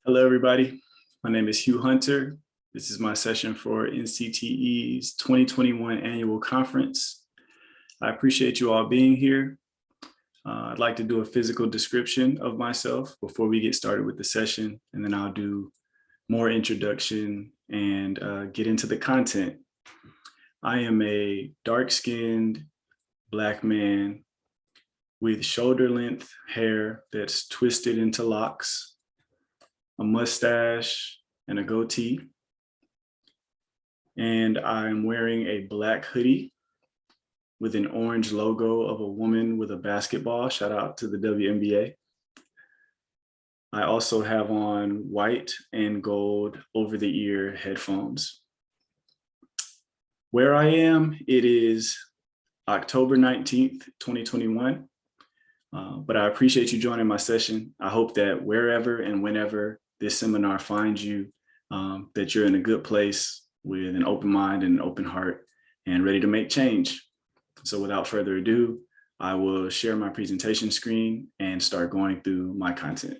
Hello, everybody. My name is Hugh Hunter. This is my session for NCTE's 2021 annual conference. I appreciate you all being here. I'd like to do a physical description of myself before we get started with the session, and then I'll do more introduction and get into the content. I am a dark-skinned Black man with shoulder-length hair that's twisted into locks, a mustache, and a goatee. And I'm wearing a black hoodie with an orange logo of a woman with a basketball. Shout out to the WNBA. I also have on white and gold over-the-ear headphones. Where I am, it is October 19th, 2021. But I appreciate you joining my session. I hope that wherever and whenever this seminar finds you, that you're in a good place with an open mind and an open heart and ready to make change. So without further ado, I will share my presentation screen and start going through my content.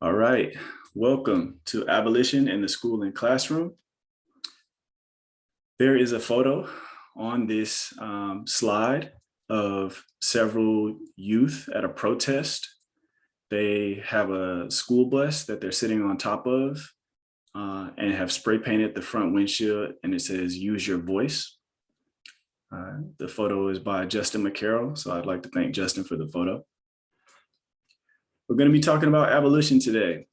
All right, welcome to Abolition in the School and Classroom. There is a photo on this slide of several youth at a protest. They have a school bus that they're sitting on top of and have spray painted the front windshield, and it says, "Use your voice." The photo is by Justin McCarroll, so I'd like to thank Justin for the photo. We're going to be talking about abolition today,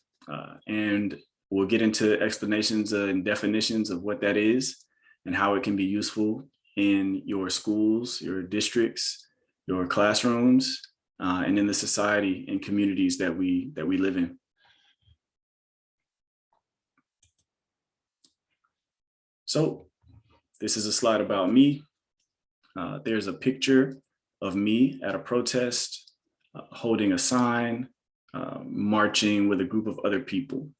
and we'll get into explanations and definitions of what that is and how it can be useful in your schools, your districts, your classrooms, and in the society and communities that we live in. So this is a slide about me. There's a picture of me at a protest, holding a sign, marching with a group of other people.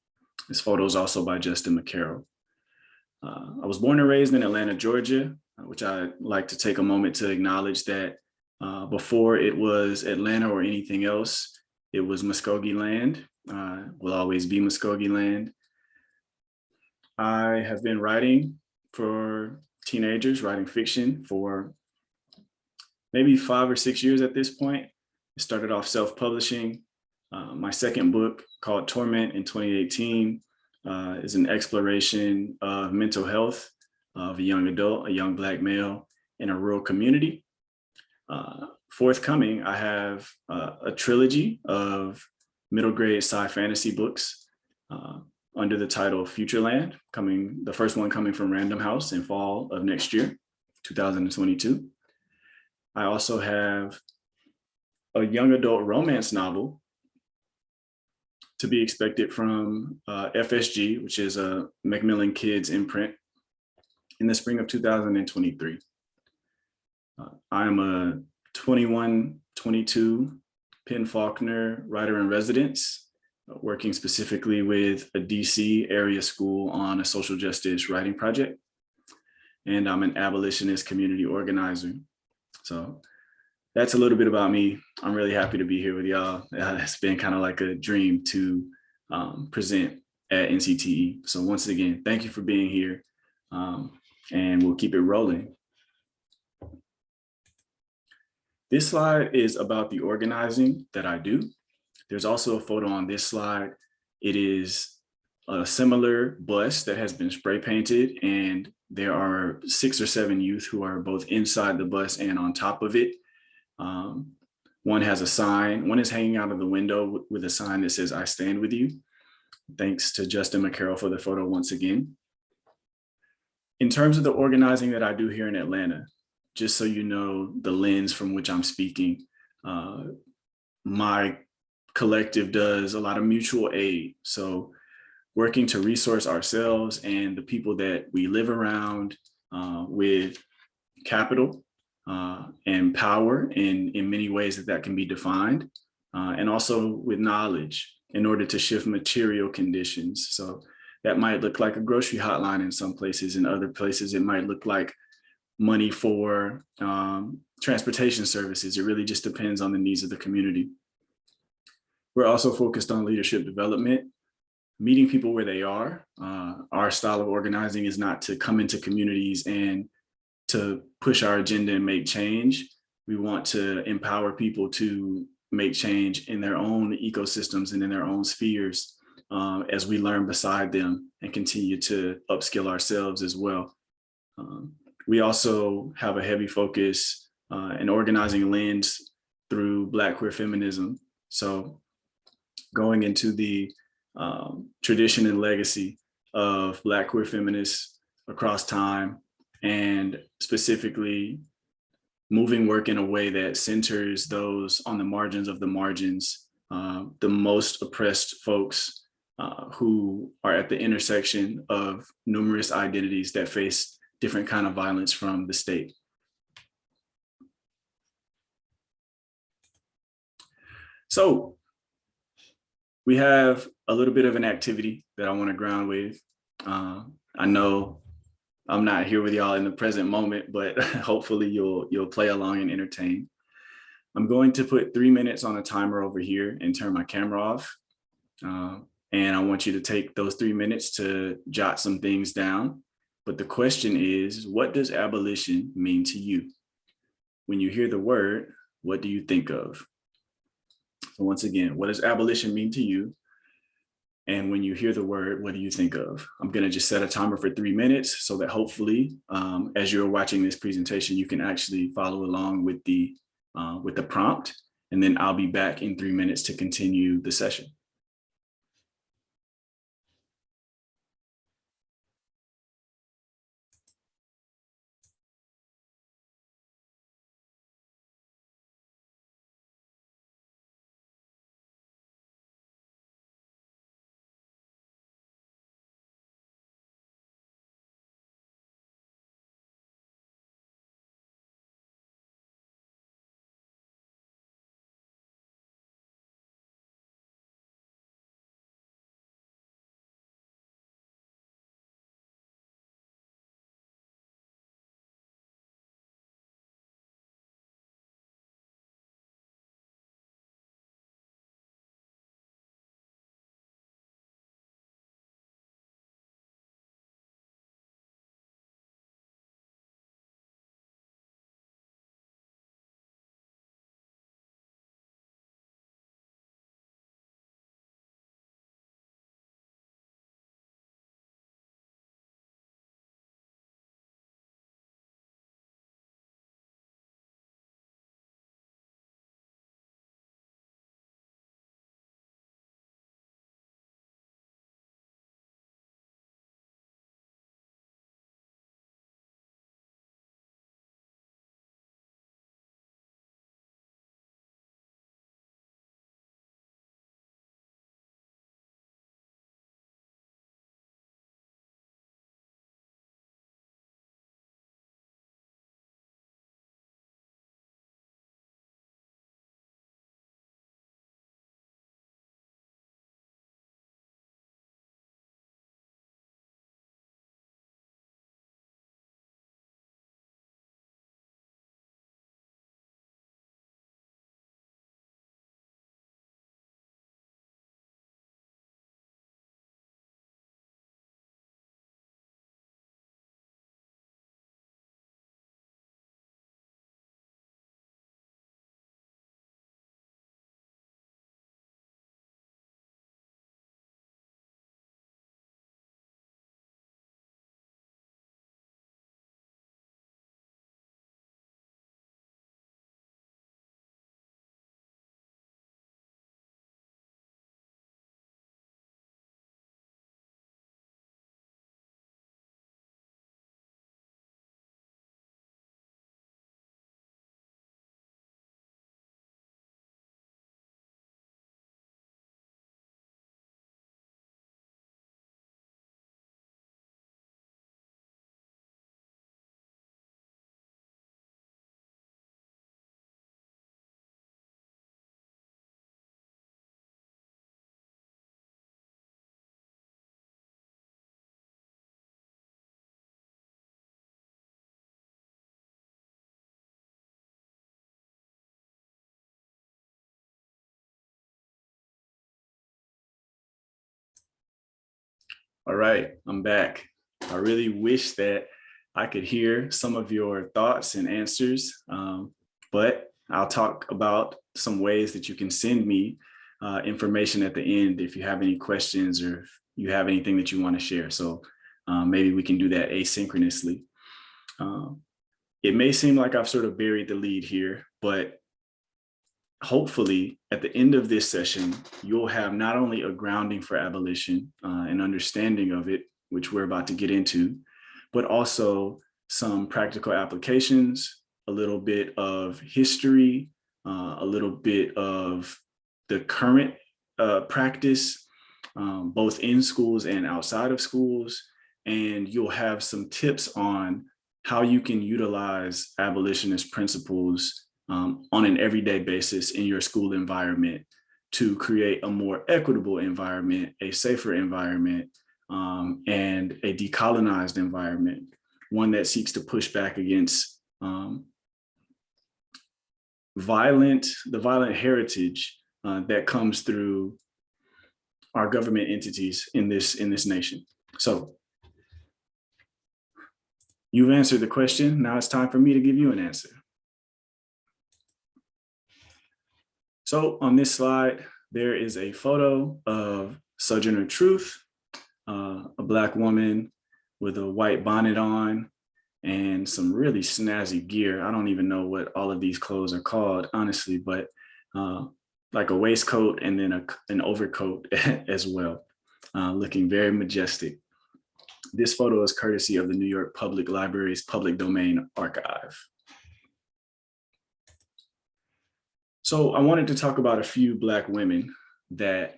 This photo is also by Justin McCarroll. I was born and raised in Atlanta, Georgia, which I like to take a moment to acknowledge that before it was Atlanta or anything else, it was Muskogee land, will always be Muskogee land. I have been writing for teenagers, writing fiction for maybe 5 or 6 years at this point. I started off self-publishing. My second book, called Torment in 2018, is an exploration of mental health of a young adult, a young Black male in a rural community. Forthcoming, I have a trilogy of middle grade sci fantasy books under the title Futureland, the first one coming from Random House in fall of next year, 2022. I also have a young adult romance novel to be expected from FSG, which is a Macmillan Kids imprint, in the spring of 2023. I'm a 21-22 Penn Faulkner writer in residence, working specifically with a DC area school on a social justice writing project. And I'm an abolitionist community organizer. So that's a little bit about me. I'm really happy to be here with y'all. It's been kind of like a dream to present at NCTE. So once again, thank you for being here, and we'll keep it rolling. This slide is about the organizing that I do. There's also a photo on this slide. It is a similar bus that has been spray painted, and there are 6 or 7 youth who are both inside the bus and on top of it. One has a sign, one is hanging out of the window with a sign that says, "I stand with you." Thanks to Justin McCarroll for the photo once again. In terms of the organizing that I do here in Atlanta, just so you know the lens from which I'm speaking, my collective does a lot of mutual aid. So working to resource ourselves and the people that we live around with capital and power in many ways that can be defined, and also with knowledge in order to shift material conditions. So that might look like a grocery hotline in some places. In other places, it might look like money for transportation services. It really just depends on the needs of the community. We're also focused on leadership development, meeting people where they are. Our style of organizing is not to come into communities and to push our agenda and make change. We want to empower people to make change in their own ecosystems and in their own spheres, as we learn beside them and continue to upskill ourselves as well. We also have a heavy focus and organizing lens through Black queer feminism. So going into the tradition and legacy of Black queer feminists across time, and specifically moving work in a way that centers those on the margins of the margins, the most oppressed folks who are at the intersection of numerous identities that face different kind of violence from the state. So we have a little bit of an activity that I want to ground with. I know I'm not here with y'all in the present moment, but hopefully you'll play along and entertain. I'm going to put 3 minutes on a timer over here and turn my camera off. And I want you to take those 3 minutes to jot some things down. But the question is, what does abolition mean to you? When you hear the word, what do you think of? So once again, what does abolition mean to you? And when you hear the word, what do you think of? I'm going to just set a timer for 3 minutes so that hopefully, as you're watching this presentation, you can actually follow along with the prompt. And then I'll be back in 3 minutes to continue the session. All right, I'm back. I really wish that I could hear some of your thoughts and answers, but I'll talk about some ways that you can send me information at the end if you have any questions or if you have anything that you want to share. So maybe we can do that asynchronously. It may seem like I've sort of buried the lead here, but hopefully at the end of this session, you'll have not only a grounding for abolition, an understanding of it, which we're about to get into, but also some practical applications, a little bit of history, a little bit of the current practice, both in schools and outside of schools. And you'll have some tips on how you can utilize abolitionist principles on an everyday basis in your school environment to create a more equitable environment, a safer environment, and a decolonized environment, one that seeks to push back against the violent heritage that comes through our government entities in this nation. So you've answered the question. Now it's time for me to give you an answer. So on this slide, there is a photo of Sojourner Truth, a Black woman with a white bonnet on and some really snazzy gear. I don't even know what all of these clothes are called, honestly, but like a waistcoat and then an overcoat as well, looking very majestic. This photo is courtesy of the New York Public Library's Public Domain Archive. So I wanted to talk about a few Black women that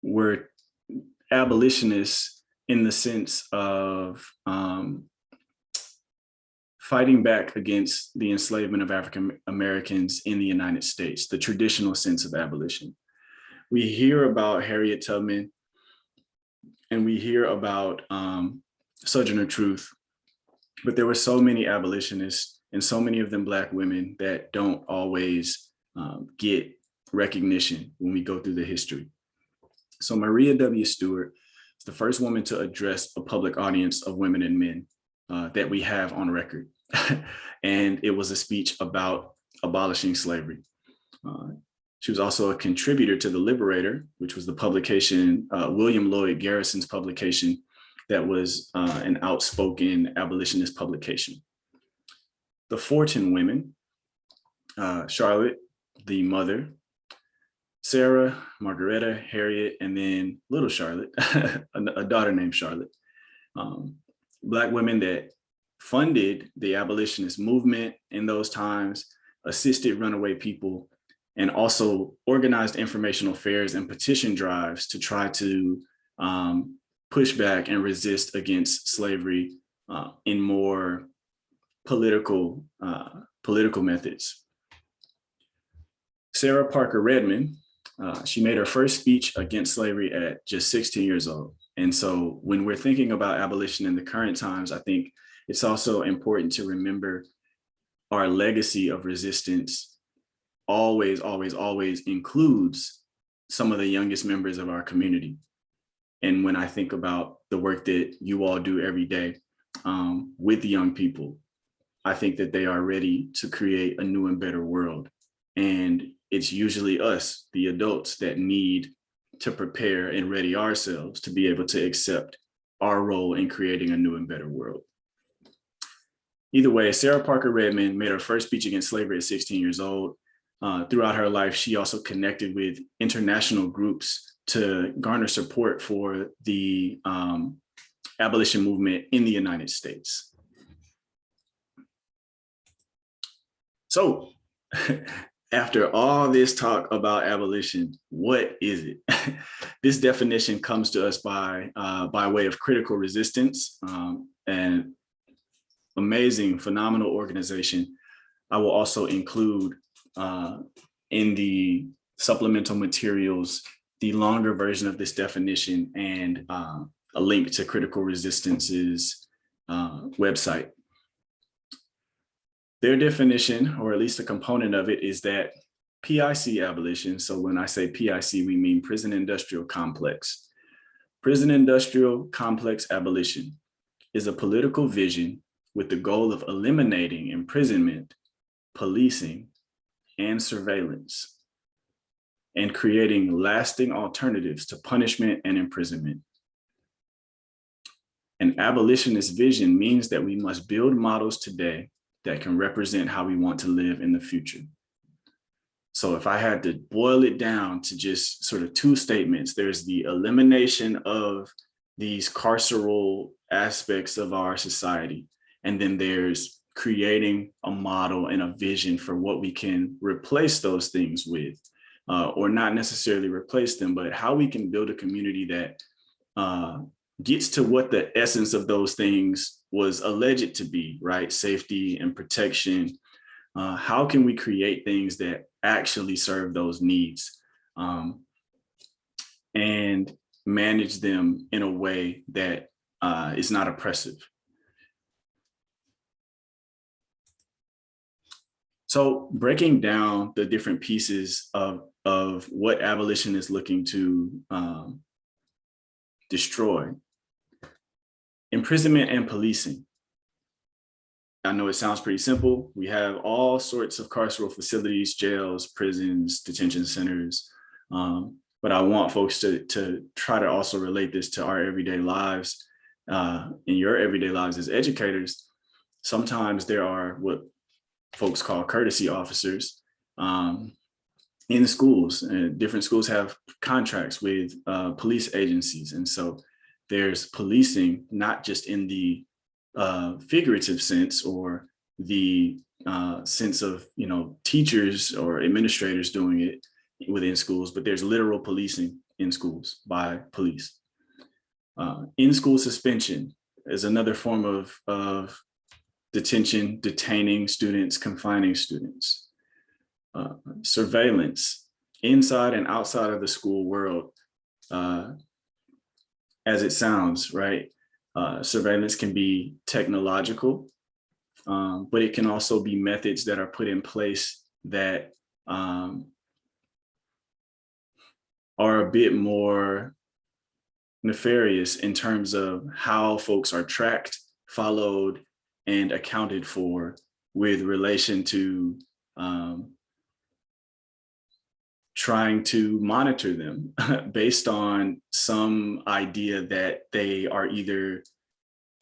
were abolitionists in the sense of fighting back against the enslavement of African Americans in the United States, the traditional sense of abolition. We hear about Harriet Tubman and we hear about Sojourner Truth, but there were so many abolitionists and so many of them Black women that don't always get recognition when we go through the history. So Maria W. Stewart is the first woman to address a public audience of women and men that we have on record. And it was a speech about abolishing slavery. She was also a contributor to The Liberator, which was the publication, William Lloyd Garrison's publication, that was an outspoken abolitionist publication. The Fortin women, Charlotte, the mother, Sarah, Margaretta, Harriet, and then little Charlotte, a daughter named Charlotte. Black women that funded the abolitionist movement in those times, assisted runaway people, and also organized informational fairs and petition drives to try to push back and resist against slavery in more political methods. Sarah Parker Redmond, she made her first speech against slavery at just 16 years old. And so when we're thinking about abolition in the current times, I think it's also important to remember our legacy of resistance always includes some of the youngest members of our community. And when I think about the work that you all do every day with young people, I think that they are ready to create a new and better world. And it's usually us, the adults, that need to prepare and ready ourselves to be able to accept our role in creating a new and better world. Either way, Sarah Parker Redmond made her first speech against slavery at 16 years old. Throughout her life, she also connected with international groups to garner support for the abolition movement in the United States. So after all this talk about abolition, what is it? This definition comes to us by way of critical resistance, and amazing, phenomenal organization. I will also include in the supplemental materials the longer version of this definition and a link to Critical Resistance's website. Their definition, or at least a component of it, is that PIC abolition, so when I say PIC, we mean prison industrial complex, Prison industrial complex abolition is a political vision with the goal of eliminating imprisonment, policing, and surveillance, and creating lasting alternatives to punishment and imprisonment. An abolitionist vision means that we must build models today that can represent how we want to live in the future. So if I had to boil it down to just sort of two statements, there's the elimination of these carceral aspects of our society. And then there's creating a model and a vision for what we can replace those things with, or not necessarily replace them, but how we can build a community that gets to what the essence of those things was alleged to be, right? Safety and protection. How can we create things that actually serve those needs and manage them in a way that is not oppressive? So breaking down the different pieces of what abolition is looking to destroy. Imprisonment and policing. I know it sounds pretty simple. We have all sorts of carceral facilities, jails, prisons, detention centers. But I want folks to try to also relate this to our everyday lives. In your everyday lives as educators, sometimes there are what folks call courtesy officers in schools. And different schools have contracts with police agencies. And so there's policing, not just in the figurative sense or the sense of, teachers or administrators doing it within schools, but there's literal policing in schools by police. In-school suspension is another form of detention, detaining students, confining students. Surveillance inside and outside of the school world, as it sounds, right? Surveillance can be technological, but it can also be methods that are put in place that are a bit more nefarious in terms of how folks are tracked, followed, and accounted for with relation to trying to monitor them based on some idea that they are either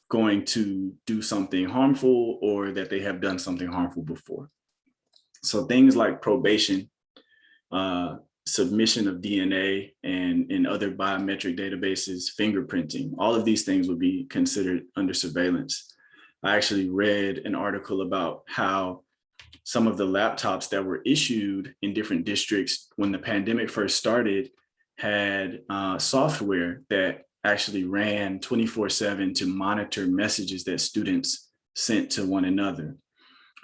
going to do something harmful or that they have done something harmful before. So things like probation, submission of DNA and other biometric databases, fingerprinting, all of these things would be considered under surveillance. I actually read an article about how some of the laptops that were issued in different districts when the pandemic first started had software that actually ran 24/7 to monitor messages that students sent to one another.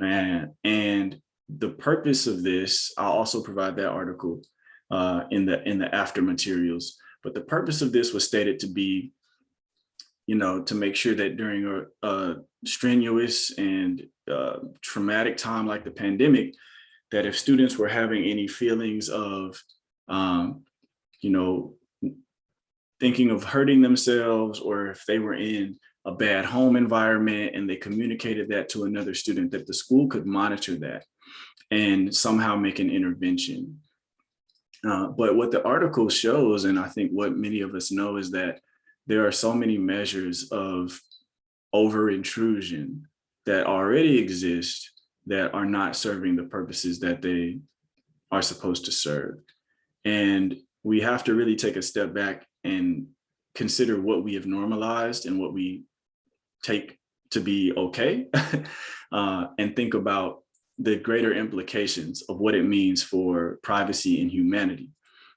And the purpose of this, I'll also provide that article in the after materials, but the purpose of this was stated to be, to make sure that during a strenuous and traumatic time like the pandemic, that if students were having any feelings of, thinking of hurting themselves, or if they were in a bad home environment and they communicated that to another student, that the school could monitor that and somehow make an intervention. But what the article shows, and I think what many of us know, is that there are so many measures of over intrusion that already exist that are not serving the purposes that they are supposed to serve. And we have to really take a step back and consider what we have normalized and what we take to be okay, and think about the greater implications of what it means for privacy and humanity.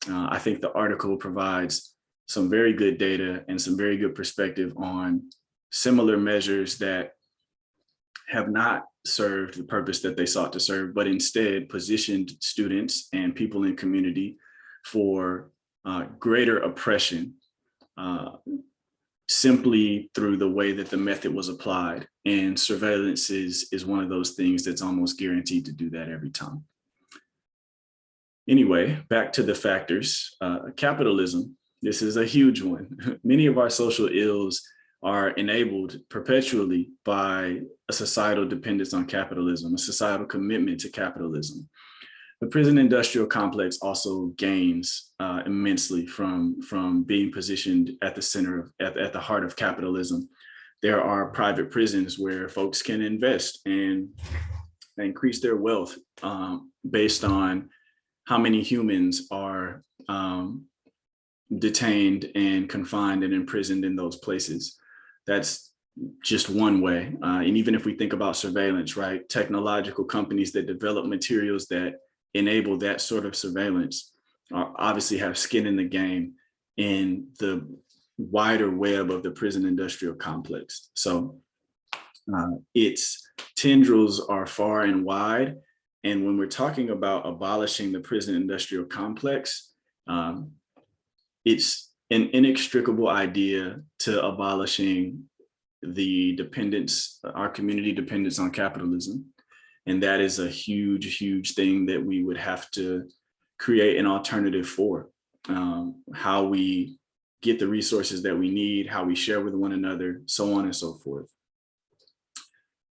I think the article provides some very good data and some very good perspective on similar measures that have not served the purpose that they sought to serve, but instead positioned students and people in community for greater oppression simply through the way that the method was applied. And surveillance is one of those things that's almost guaranteed to do that every time. Anyway, back to the factors. Capitalism This is a huge one. Many of our social ills are enabled perpetually by a societal dependence on capitalism, a societal commitment to capitalism. The prison industrial complex also gains immensely from being positioned at the center of, at the heart of capitalism. There are private prisons where folks can invest and increase their wealth based on how many humans are detained and confined and imprisoned in those places. That's just one way. And even if we think about surveillance, right? Technological companies that develop materials that enable that sort of surveillance obviously have skin in the game in the wider web of the prison industrial complex. So its tendrils are far and wide. And when we're talking about abolishing the prison industrial complex, it's an inextricable idea to abolishing the dependence, our community dependence on capitalism. And that is a huge, huge thing that we would have to create an alternative for. How we get the resources that we need, how we share with one another, so on and so forth.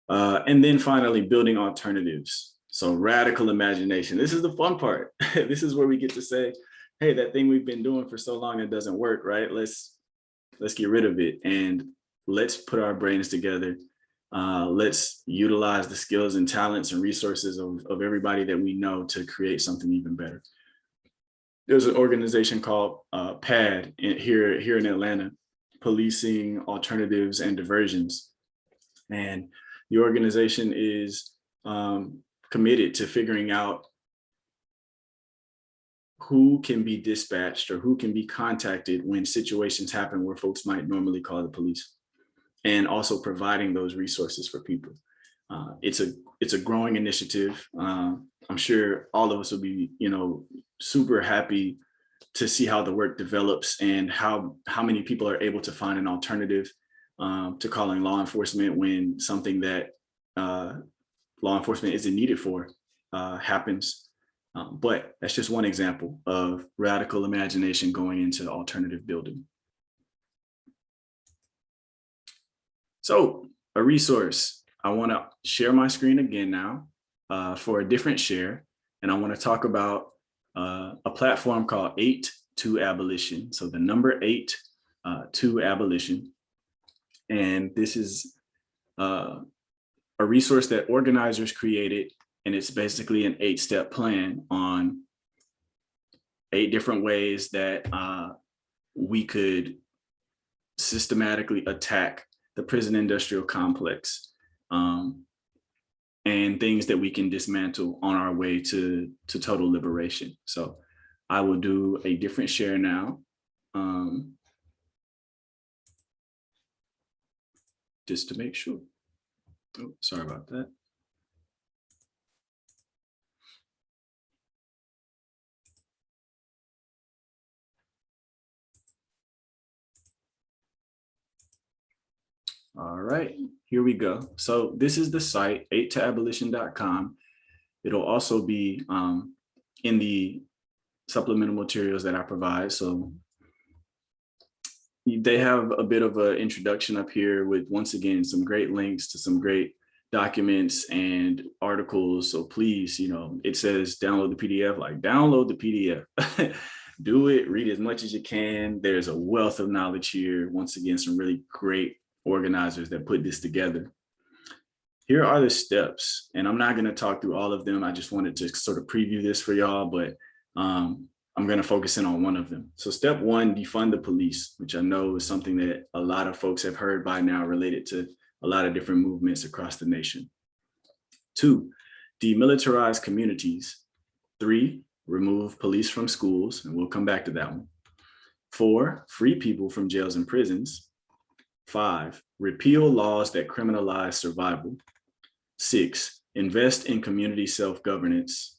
And then finally, building alternatives. So radical imagination. This is the fun part. This is where we get to say, hey, that thing we've been doing for so long, it doesn't work, right? Let's get rid of it and let's put our brains together. Let's utilize the skills and talents and resources of everybody that we know to create something even better. There's an organization called PAD here in Atlanta, Policing Alternatives and Diversions. And the organization is committed to figuring out who can be dispatched or who can be contacted when situations happen where folks might normally call the police, and also providing those resources for people. It's a growing initiative. I'm sure all of us will be, super happy to see how the work develops and how many people are able to find an alternative to calling law enforcement when something that law enforcement isn't needed for happens. But that's just one example of radical imagination going into alternative building. So a resource, I want to share my screen again now for a different share. And I want to talk about a platform called 8 to Abolition. So the number 8 to Abolition. And this is a resource that organizers created. And it's basically an 8-step plan on 8 different ways that we could systematically attack the prison industrial complex and things that we can dismantle on our way to total liberation. So I will do a different share now. Just to make sure. Oh, sorry about that. All right, here we go. So this is the site, 8toabolition.com. It'll also be in the supplemental materials that I provide. So they have a bit of an introduction up here with, once again, some great links to some great documents and articles. So please, it says download the PDF, like download the PDF. Do it, read as much as you can. There's a wealth of knowledge here. Once again, some really great organizers that put this together. Here are the steps, and I'm not going to talk through all of them. I just wanted to sort of preview this for y'all, but I'm going to focus in on one of them. So step 1, defund the police, which I know is something that a lot of folks have heard by now related to a lot of different movements across the nation. 2, demilitarize communities. 3, remove police from schools, and we'll come back to that one. 4, free people from jails and prisons. 5, repeal laws that criminalize survival. 6, invest in community self-governance.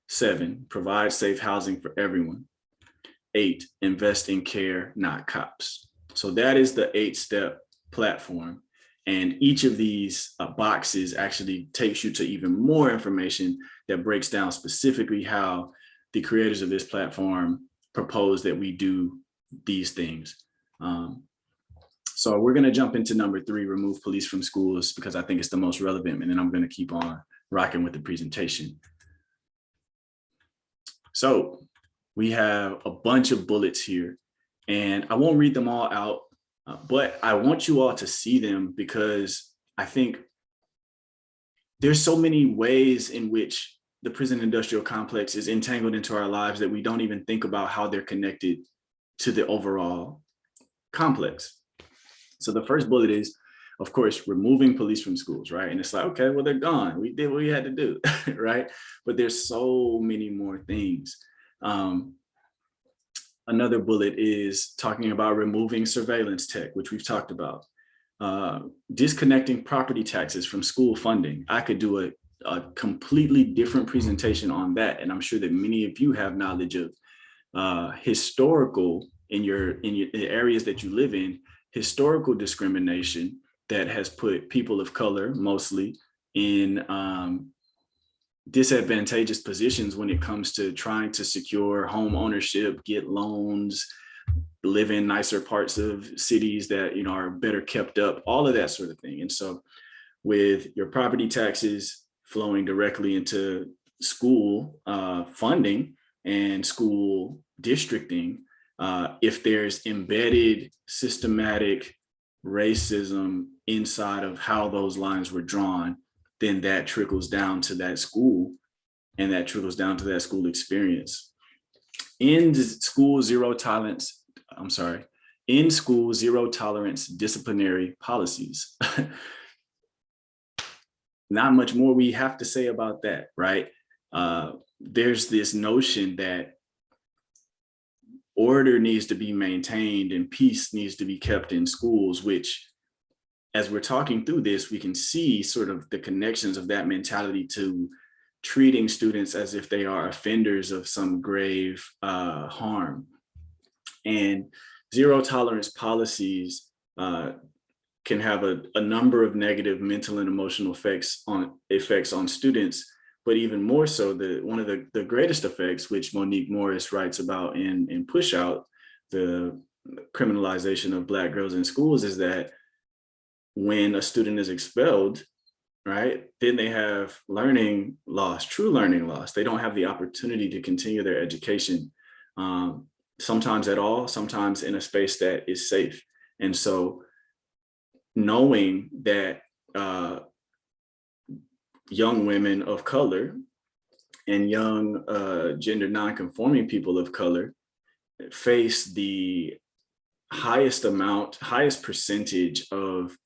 7, provide safe housing for everyone. 8, invest in care, not cops. So that is the 8-step platform. And each of these boxes actually takes you to even more information that breaks down specifically how the creators of this platform propose that we do these things. So we're going to jump into number 3, remove police from schools, because I think it's the most relevant, and then I'm going to keep on rocking with the presentation. So we have a bunch of bullets here, and I won't read them all out, but I want you all to see them, because I think there's so many ways in which the prison industrial complex is entangled into our lives that we don't even think about how they're connected to the overall complex. So the first bullet is, of course, removing police from schools, right? And it's like, okay, well, they're gone. We did what we had to do, right? But there's so many more things. Another bullet is talking about removing surveillance tech, which we've talked about. Disconnecting property taxes from school funding. I could do a completely different presentation on that, and I'm sure that many of you have knowledge of historical, in the areas that you live in, historical discrimination that has put people of color mostly in disadvantageous positions when it comes to trying to secure home ownership, get loans, live in nicer parts of cities that, you know, are better kept up, all of that sort of thing. And so with your property taxes flowing directly into school funding and school districting, if there's embedded systematic racism inside of how those lines were drawn, then that trickles down to that school, and that trickles down to that school experience. In school zero tolerance disciplinary policies. Not much more we have to say about that, right? There's this notion that order needs to be maintained and peace needs to be kept in schools, which, as we're talking through this, we can see sort of the connections of that mentality to treating students as if they are offenders of some grave harm. And zero tolerance policies can have a number of negative mental and emotional effects on students, but even more so, one of the greatest effects, which Monique Morris writes about in Push Out, the criminalization of Black girls in schools, is that when a student is expelled, right, then they have learning loss, true learning loss. They don't have the opportunity to continue their education, sometimes at all, sometimes in a space that is safe. And so knowing that young women of color and young gender nonconforming people of color face the highest percentage of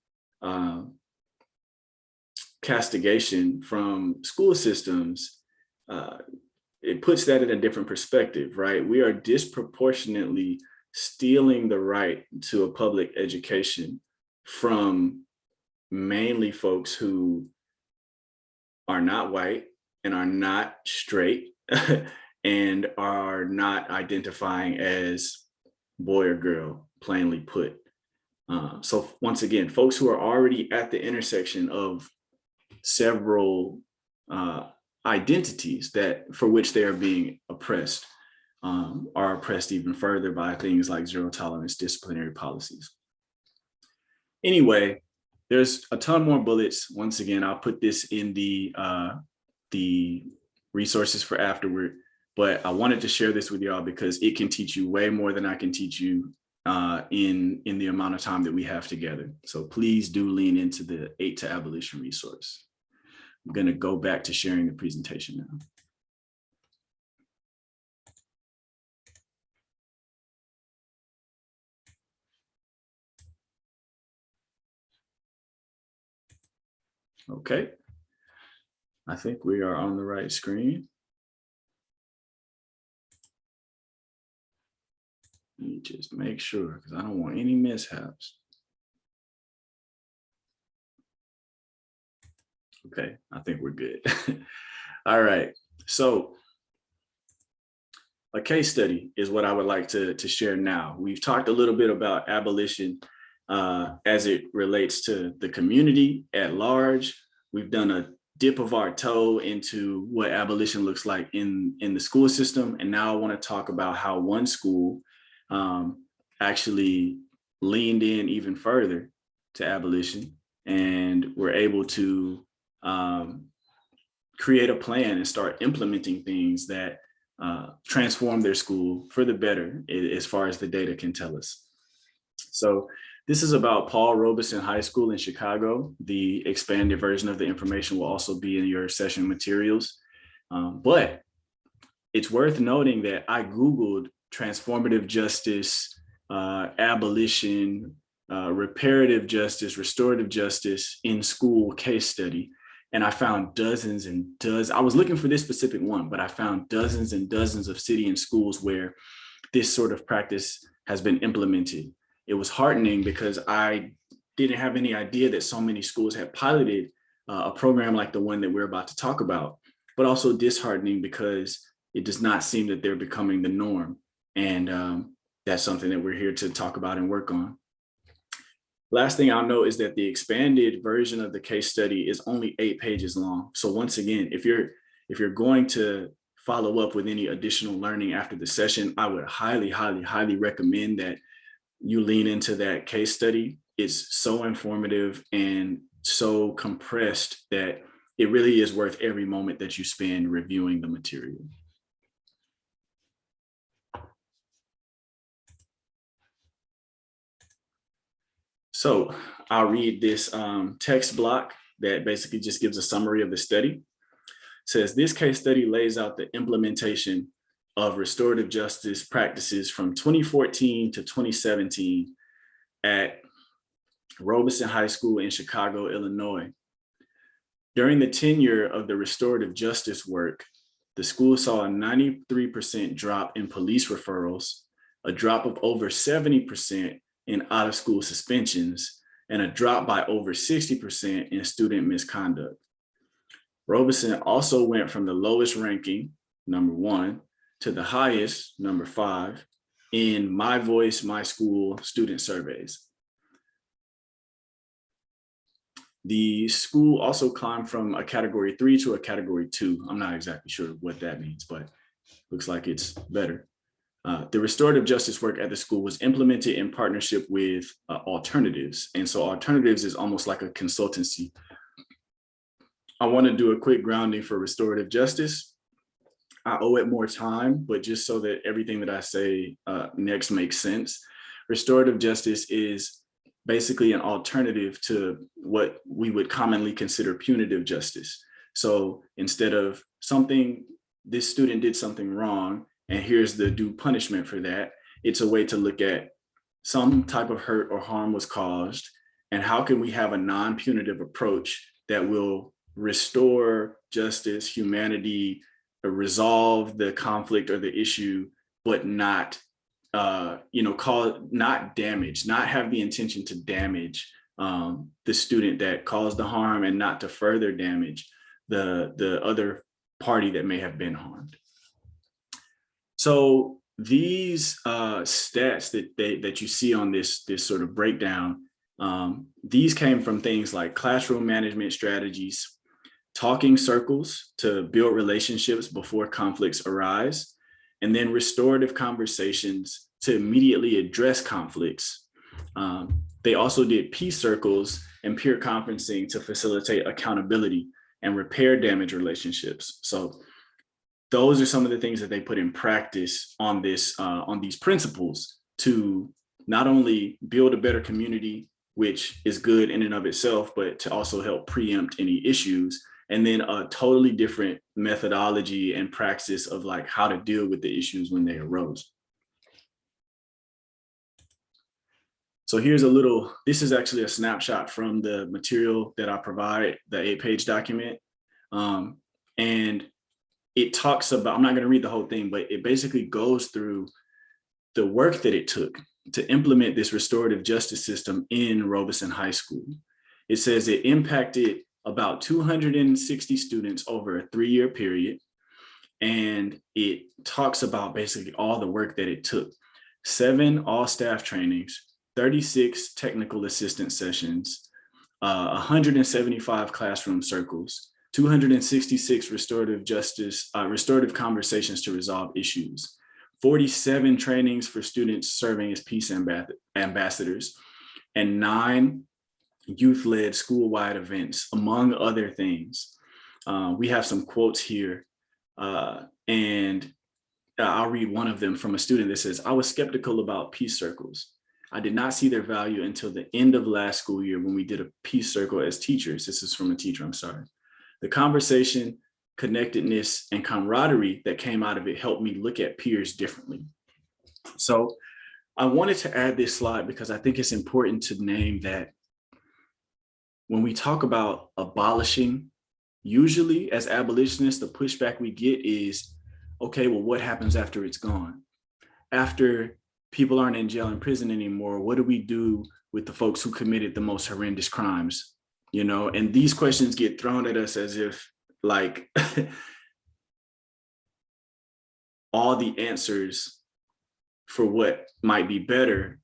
castigation from school systems, it puts that in a different perspective, right? We are disproportionately stealing the right to a public education from mainly folks who are not white and are not straight and are not identifying as boy or girl, plainly put. So once again, folks who are already at the intersection of several identities that for which they are being oppressed are oppressed even further by things like zero tolerance disciplinary policies. Anyway, there's a ton more bullets. Once again, I'll put this in the resources for afterward, but I wanted to share this with y'all because it can teach you way more than I can teach you in the amount of time that we have together. So please do lean into the 8 to Abolition resource. I'm going to go back to sharing the presentation now. Okay, I think we are on the right screen. Let me just make sure, because I don't want any mishaps. Okay, I think we're good. All right, so a case study is what I would like to share now. We've talked a little bit about abolition as it relates to the community at large. We've done a dip of our toe into what abolition looks like in the school system. And now I want to talk about how one school actually leaned in even further to abolition and were able to create a plan and start implementing things that transform their school for the better, as far as the data can tell us. So this is about Paul Robeson High School in Chicago. The expanded version of the information will also be in your session materials. But it's worth noting that I Googled transformative justice, abolition, reparative justice, restorative justice in school case study. And I found dozens and dozens. I was looking for this specific one, but I found dozens and dozens of cities and schools where this sort of practice has been implemented. It was heartening because I didn't have any idea that so many schools had piloted a program like the one that we're about to talk about, but also disheartening because it does not seem that they're becoming the norm. And that's something that we're here to talk about and work on. Last thing I'll note is that the expanded version of the case study is only 8 pages long. So once again, if you're going to follow up with any additional learning after the session, I would highly, highly, highly recommend that you lean into that case study. It's so informative and so compressed that it really is worth every moment that you spend reviewing the material. So I'll read this text block that basically just gives a summary of the study. It says, this case study lays out the implementation of restorative justice practices from 2014 to 2017 at Robeson High School in Chicago, Illinois. During the tenure of the restorative justice work, the school saw a 93% drop in police referrals, a drop of over 70% in out-of-school suspensions, and a drop by over 60% in student misconduct. Robeson also went from the lowest ranking, number 1, to the highest, number 5, in My Voice, My School student surveys. The school also climbed from a category 3 to a category 2. I'm not exactly sure what that means, but looks like it's better. The restorative justice work at the school was implemented in partnership with Alternatives. And so Alternatives is almost like a consultancy. I want to do a quick grounding for restorative justice. I owe it more time, but just so that everything that I say next makes sense. Restorative justice is basically an alternative to what we would commonly consider punitive justice. So instead of this student did something wrong, and here's the due punishment for that, it's a way to look at some type of hurt or harm was caused, and how can we have a non-punitive approach that will restore justice, humanity, or resolve the conflict or the issue, but not not damage, not have the intention to damage the student that caused the harm, and not to further damage the other party that may have been harmed. So these stats that you see on this sort of breakdown, these came from things like classroom management strategies, talking circles to build relationships before conflicts arise, and then restorative conversations to immediately address conflicts. They also did peace circles and peer conferencing to facilitate accountability and repair damaged relationships. So those are some of the things that they put in practice on these principles to not only build a better community, which is good in and of itself, but to also help preempt any issues, and then a totally different methodology and praxis of like how to deal with the issues when they arose. So here's this is actually a snapshot from the material that I provide, the 8-page document. And it talks about, I'm not going to read the whole thing, but it basically goes through the work that it took to implement this restorative justice system in Robeson High School. It says it impacted about 260 students over a 3-year period. And it talks about basically all the work that it took: 7 all-staff trainings, 36 technical assistance sessions, 175 classroom circles, 266 restorative conversations to resolve issues, 47 trainings for students serving as peace ambassadors, and 9 youth-led school-wide events, among other things. We have some quotes here, and I'll read one of them from a student that says, "I was skeptical about peace circles. I did not see their value until the end of last school year when we did a peace circle as teachers." This is from a teacher, I'm sorry. "The conversation, connectedness, and camaraderie that came out of it helped me look at peers differently." So I wanted to add this slide because I think it's important to name that when we talk about abolishing, usually as abolitionists, the pushback we get is, okay, well, what happens after it's gone? After people aren't in jail and prison anymore, what do we do with the folks who committed the most horrendous crimes? You know, and these questions get thrown at us as if like all the answers for what might be better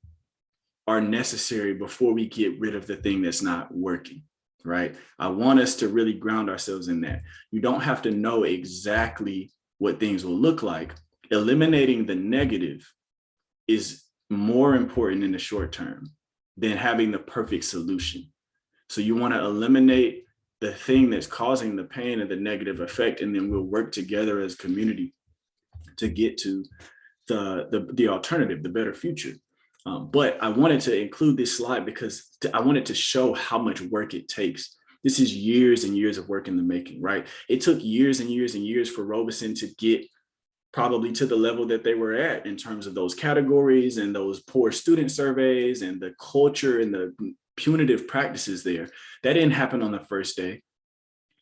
are necessary before we get rid of the thing that's not working, right? I want us to really ground ourselves in that. You don't have to know exactly what things will look like. Eliminating the negative is more important in the short term than having the perfect solution. So you want to eliminate the thing that's causing the pain and the negative effect, and then we'll work together as a community to get to the alternative, the better future. But I wanted to include this slide because I wanted to show how much work it takes. This is years and years of work in the making, right? It took years and years and years for Robeson to get probably to the level that they were at in terms of those categories and those poor student surveys and the culture and the punitive practices there. That didn't happen on the first day.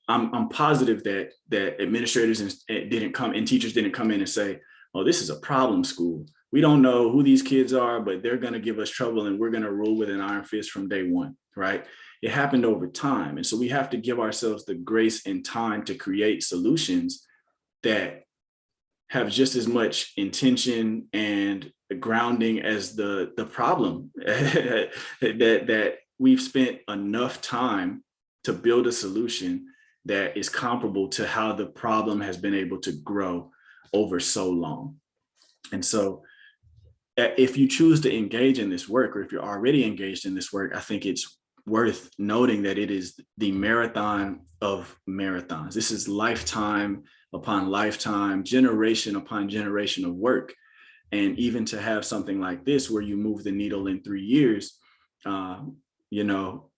I'm positive that administrators didn't come and teachers didn't come in and say, "Oh, this is a problem school. We don't know who these kids are, but they're going to give us trouble and we're going to rule with an iron fist from day one," right? It happened over time. And so we have to give ourselves the grace and time to create solutions that have just as much intention and grounding as the problem. that we've spent enough time to build a solution that is comparable to how the problem has been able to grow over so long. And so if you choose to engage in this work, or if you're already engaged in this work, I think it's worth noting that it is the marathon of marathons. This is lifetime upon lifetime, generation upon generation of work. And even to have something like this, where you move the needle in 3 years, you know,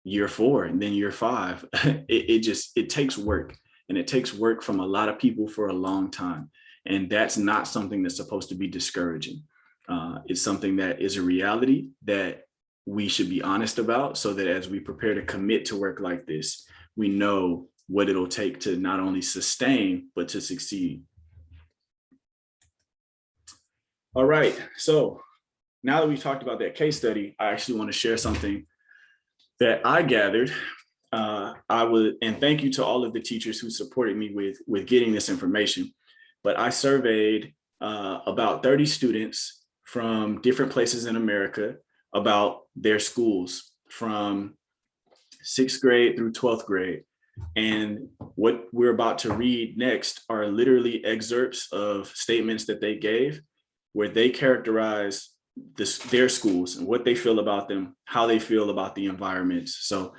year 4 and then year 5, it takes work, and it takes work from a lot of people for a long time. And that's not something that's supposed to be discouraging. It's something that is a reality that we should be honest about, so that as we prepare to commit to work like this, we know what it'll take to not only sustain, but to succeed. All right, so now that we've talked about that case study, I actually want to share something that I gathered. And thank you to all of the teachers who supported me with getting this information. But I surveyed about 30 students from different places in America about their schools from 6th grade through 12th grade. And what we're about to read next are literally excerpts of statements that they gave, where they characterize their schools and what they feel about them, how they feel about the environments. So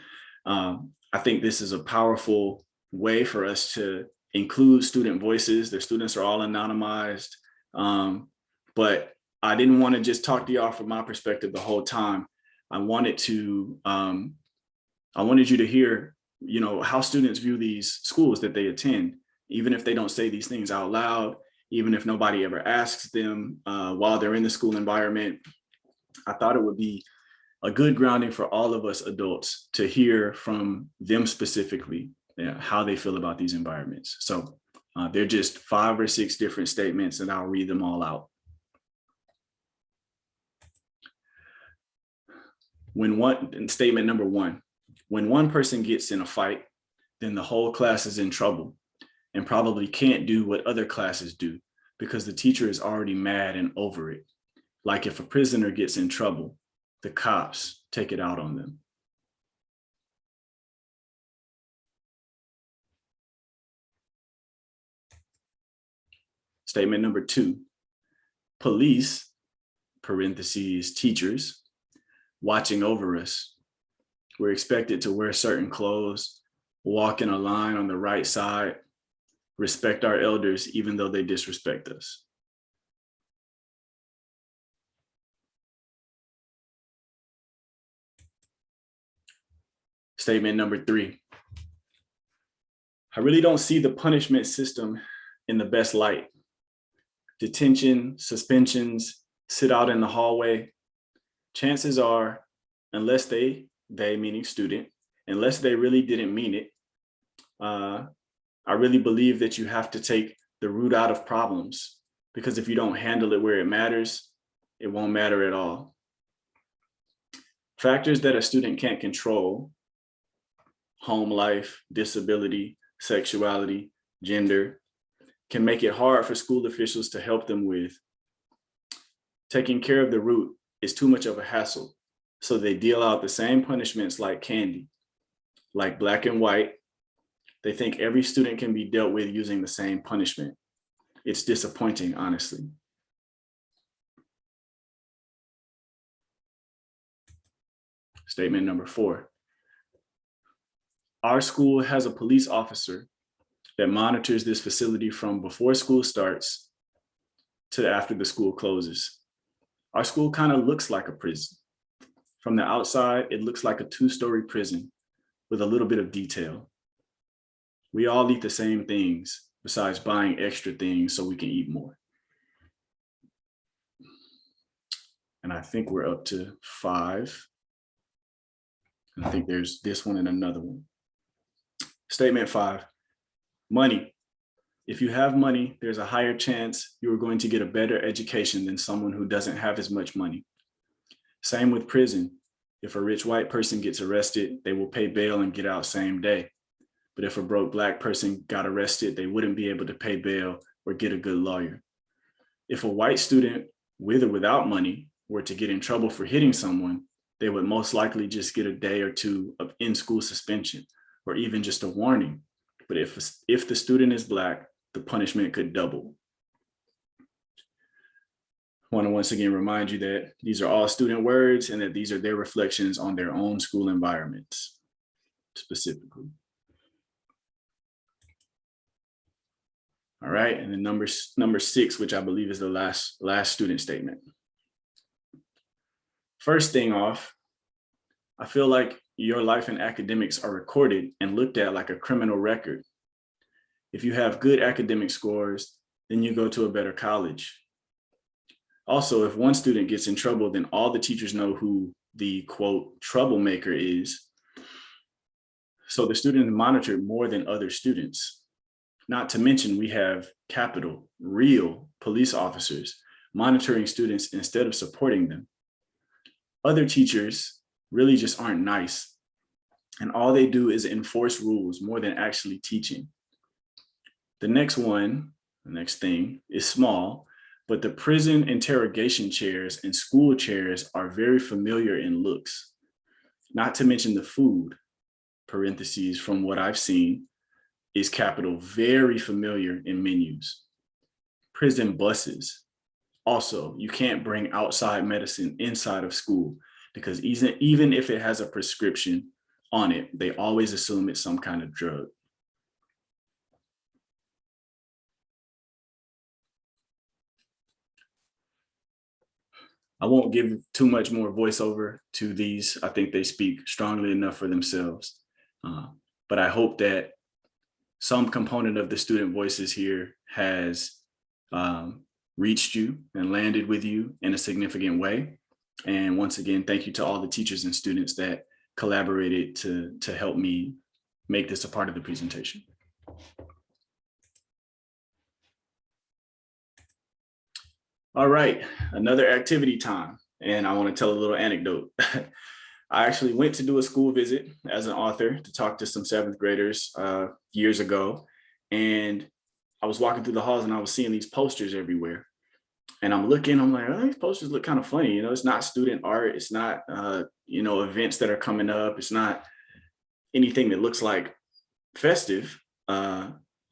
I think this is a powerful way for us to include student voices. Their students are all anonymized, but I didn't want to just talk to y'all from my perspective the whole time. I wanted you to hear, you know, how students view these schools that they attend, even if they don't say these things out loud, even if nobody ever asks them while they're in the school environment. I thought it would be a good grounding for all of us adults to hear from them specifically, how they feel about these environments. So they're just 5 or 6 different statements, and I'll read them all out. Statement number 1, when one person gets in a fight, then the whole class is in trouble and probably can't do what other classes do because the teacher is already mad and over it. Like if a prisoner gets in trouble, the cops take it out on them. Statement number 2, police, parentheses, teachers, watching over us. We're expected to wear certain clothes, walk in a line on the right side, respect our elders, even though they disrespect us. Statement number 3. I really don't see the punishment system in the best light. Detention, suspensions, sit out in the hallway. Chances are, unless they meaning student, unless they really didn't mean it, I really believe that you have to take the root out of problems, because if you don't handle it where it matters, it won't matter at all. Factors that a student can't control: home life, disability, sexuality, gender, can make it hard for school officials to help them with. Taking care of the root is too much of a hassle, so they deal out the same punishments like candy, like black and white. They think every student can be dealt with using the same punishment. It's disappointing, honestly. Statement number 4. Our school has a police officer that monitors this facility from before school starts to after the school closes. Our school kind of looks like a prison. From the outside, it looks like a 2-story prison with a little bit of detail. We all eat the same things besides buying extra things so we can eat more. And I think we're up to 5. And I think there's this one and another one. Statement 5, money. If you have money, there's a higher chance you are going to get a better education than someone who doesn't have as much money. Same with prison. If a rich white person gets arrested, they will pay bail and get out same day. But if a broke black person got arrested, they wouldn't be able to pay bail or get a good lawyer. If a white student with or without money were to get in trouble for hitting someone, they would most likely just get a day or 2 of in-school suspension, or even just a warning. But if the student is black, the punishment could double. I want to once again remind you that these are all student words and that these are their reflections on their own school environments specifically. All right, and then number 6, which I believe is the last student statement. First thing off, I feel like your life in academics are recorded and looked at like a criminal record. If you have good academic scores, then you go to a better college. Also, if one student gets in trouble, then all the teachers know who the quote troublemaker is. So the student is monitored more than other students. Not to mention we have capital, real police officers monitoring students instead of supporting them. Other teachers really just aren't nice, and all they do is enforce rules more than actually teaching. The next thing is small, but the prison interrogation chairs and school chairs are very familiar in looks. Not to mention the food, parentheses, from what I've seen, is capital, very familiar in menus. Prison buses. Also, you can't bring outside medicine inside of school because even if it has a prescription on it, they always assume it's some kind of drug. I won't give too much more voiceover to these. I think they speak strongly enough for themselves. But I hope that some component of the student voices here has reached you and landed with you in a significant way. And once again, thank you to all the teachers and students that collaborated to help me make this a part of the presentation. All right, another activity time. And I want to tell a little anecdote. I actually went to do a school visit as an author to talk to some 7th graders years ago. And I was walking through the halls and I was seeing these posters everywhere. And I'm looking, I'm like, oh, these posters look kind of funny. You know, it's not student art. It's not, events that are coming up. It's not anything that looks like festive.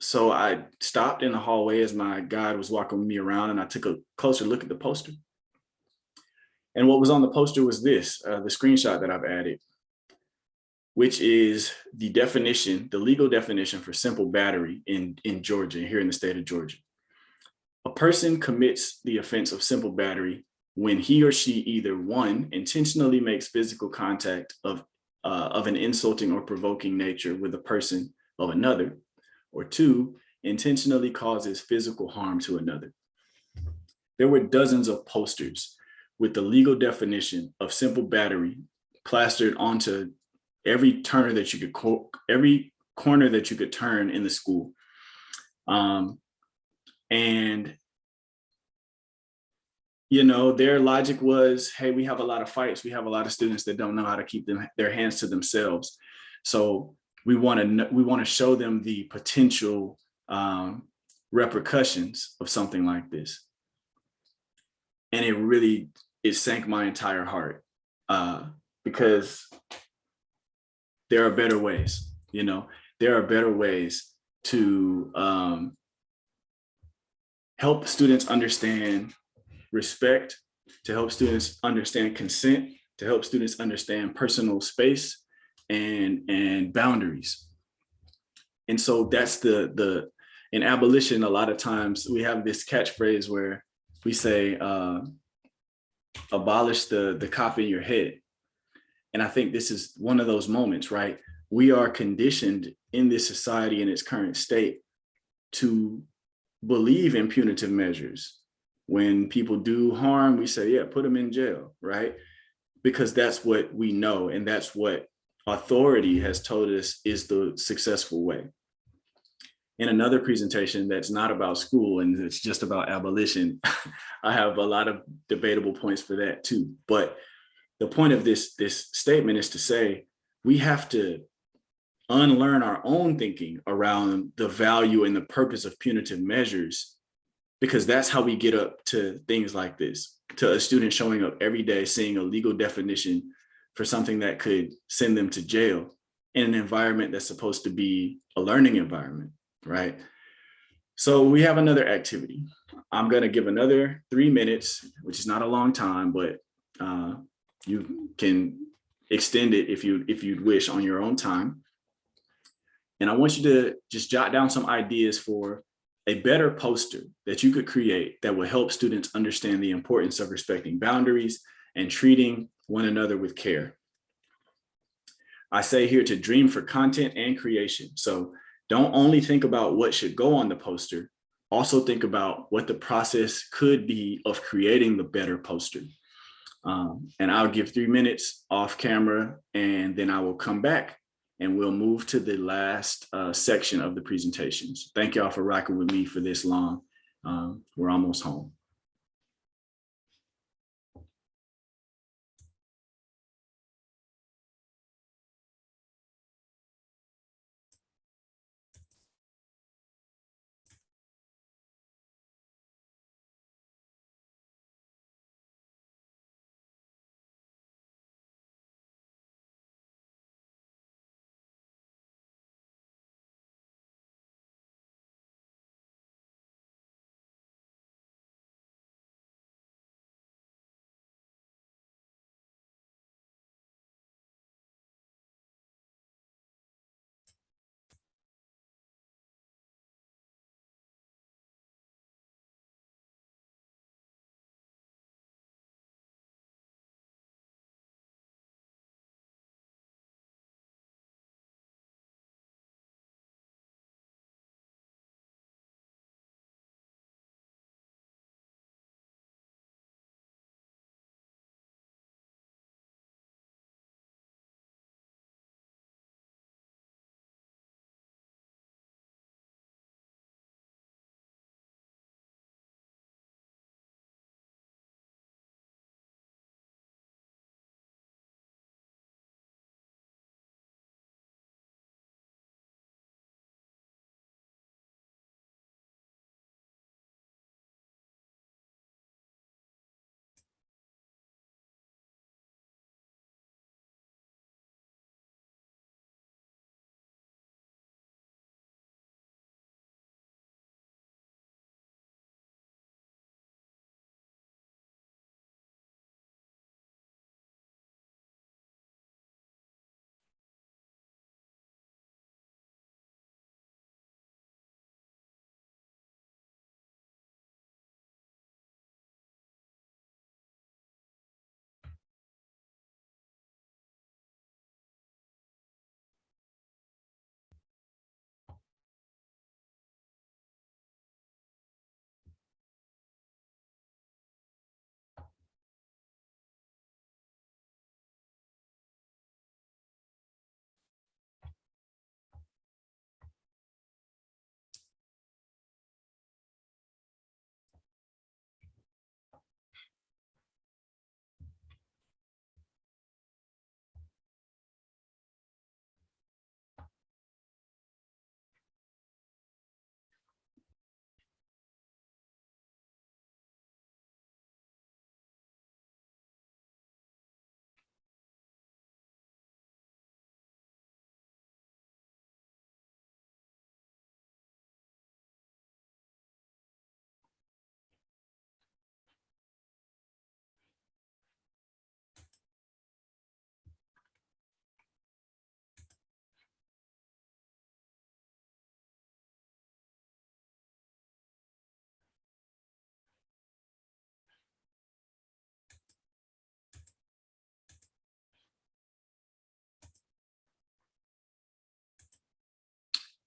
So I stopped in the hallway as my guide was walking me around, and I took a closer look at the poster. And what was on the poster was this, the screenshot that I've added, which is the definition, the legal definition for simple battery in Georgia, here in the state of Georgia. A person commits the offense of simple battery when he or she either, one, intentionally makes physical contact of an insulting or provoking nature with a person of another, or two, intentionally causes physical harm to another. There were dozens of posters with the legal definition of simple battery plastered onto every corner that you could turn in the school. And their logic was, hey, we have a lot of fights. We have a lot of students that don't know how to keep their hands to themselves. So we want to show them the potential repercussions of something like this. And it sank my entire heart, because there are better ways. There are better ways to help students understand respect, to help students understand consent, to help students understand personal space and boundaries. And so that's in abolition, a lot of times we have this catchphrase where we say, abolish the cop in your head. And I think this is one of those moments, right? We are conditioned in this society in its current state to believe in punitive measures. When people do harm, we say, yeah, put them in jail, right? Because that's what we know, and that's what authority has told us is the successful way. In another presentation that's not about school and it's just about abolition, I have a lot of debatable points for that too. But the point of this statement is to say, we have to unlearn our own thinking around the value and the purpose of punitive measures, because that's how we get up to things like this, to a student showing up every day, seeing a legal definition for something that could send them to jail in an environment that's supposed to be a learning environment, right? So we have another activity. I'm going to give another 3 minutes, which is not a long time, but you can extend it if you'd wish on your own time. And I want you to just jot down some ideas for a better poster that you could create that will help students understand the importance of respecting boundaries and treating one another with care. I say here to dream for content and creation. So don't only think about what should go on the poster, also think about what the process could be of creating the better poster. And I'll give 3 minutes off camera, and then I will come back and we'll move to the last section of the presentations. Thank y'all for rocking with me for this long. We're almost home.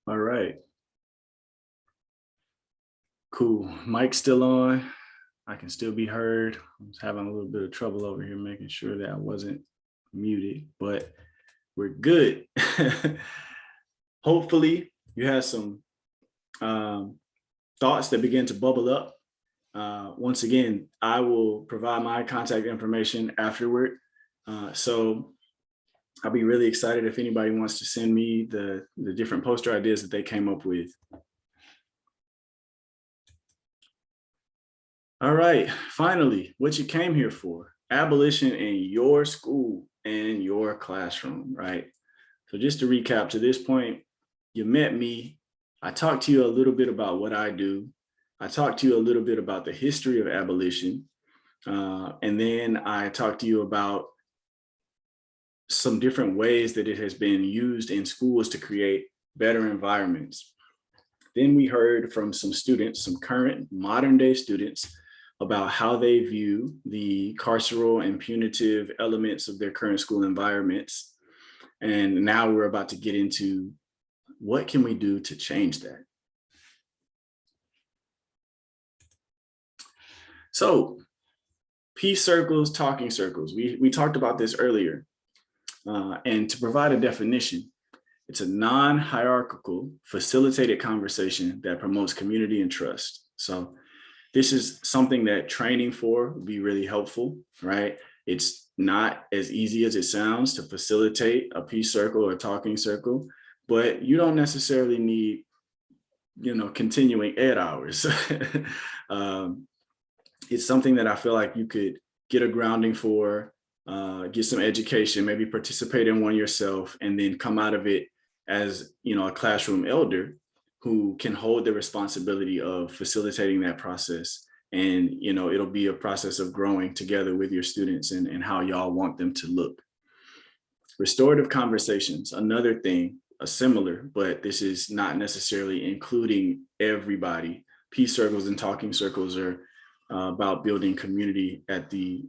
All right. Cool. Mic's still on. I can still be heard. I was having a little bit of trouble over here making sure that I wasn't muted, but we're good. Hopefully you have some thoughts that begin to bubble up. Once again, I will provide my contact information afterward. So I'll be really excited if anybody wants to send me the different poster ideas that they came up with. All right, finally, what you came here for, abolition in your school and your classroom, right? So just to recap to this point, you met me. I talked to you a little bit about what I do. I talked to you a little bit about the history of abolition. And then I talked to you about some different ways that it has been used in schools to create better environments. Then we heard from some students, some current modern day students, about how they view the carceral and punitive elements of their current school environments. And now we're about to get into what can we do to change that? So peace circles, talking circles. We talked about this earlier. And to provide a definition, it's a non-hierarchical, facilitated conversation that promotes community and trust. So this is something that training for would be really helpful, right? It's not as easy as it sounds to facilitate a peace circle or talking circle, but you don't necessarily need, continuing ed hours. It's something that I feel like you could get a grounding for, get some education, maybe participate in one yourself, and then come out of it as, a classroom elder who can hold the responsibility of facilitating that process. And, it'll be a process of growing together with your students and how y'all want them to look. Restorative conversations, another thing, a similar, but this is not necessarily including everybody. Peace circles and talking circles are about building community at the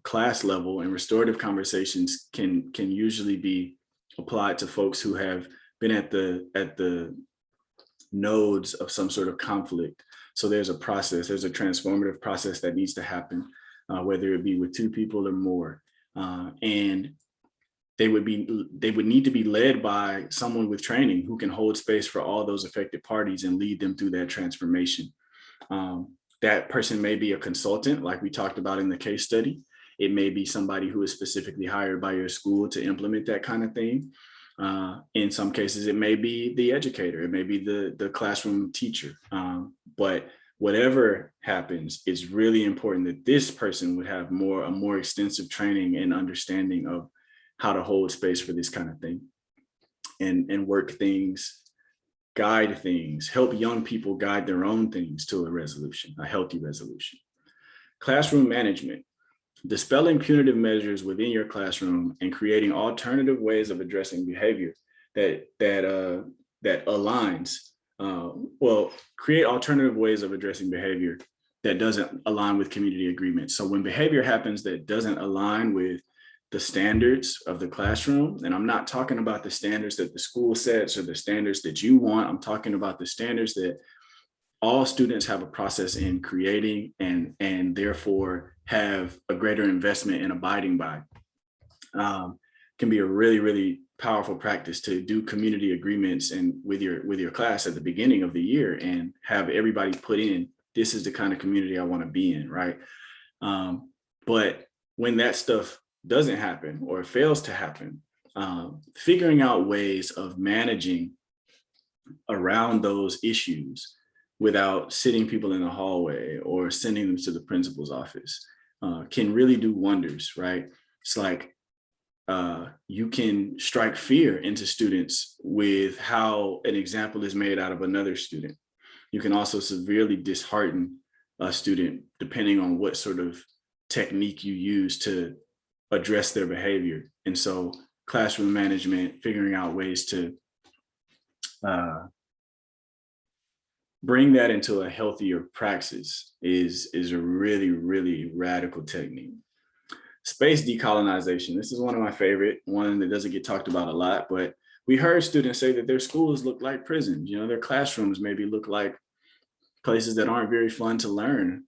class level, and restorative conversations can usually be applied to folks who have been at the nodes of some sort of conflict. So there's a process, there's a transformative process that needs to happen, whether it be with two people or more. And they would need to be led by someone with training who can hold space for all those affected parties and lead them through that transformation. That person may be a consultant, like we talked about in the case study. It may be somebody who is specifically hired by your school to implement that kind of thing. In some cases, it may be the educator, it may be the classroom teacher. But whatever happens, it's really important that this person would have a more extensive training and understanding of how to hold space for this kind of thing and work things, guide things, help young people guide their own things to a resolution, a healthy resolution. Classroom management, dispelling punitive measures within your classroom and creating alternative ways of addressing behavior that aligns, create alternative ways of addressing behavior that doesn't align with community agreement. So when behavior happens that doesn't align with the standards of the classroom, and I'm not talking about the standards that the school sets or the standards that you want, I'm talking about the standards that all students have a process in creating and therefore have a greater investment in abiding by. Can be a really, really powerful practice to do community agreements and with your class at the beginning of the year and have everybody put in, this is the kind of community I want to be in, right? But when that stuff doesn't happen or fails to happen, figuring out ways of managing around those issues without sitting people in the hallway or sending them to the principal's office can really do wonders, right? It's like you can strike fear into students with how an example is made out of another student. You can also severely dishearten a student depending on what sort of technique you use to address their behavior. And so classroom management, figuring out ways to bring that into a healthier praxis is a really, really radical technique. Space decolonization. This is one of my favorite, one that doesn't get talked about a lot, but We heard students say that their schools look like prisons. Their classrooms maybe look like places that aren't very fun to learn.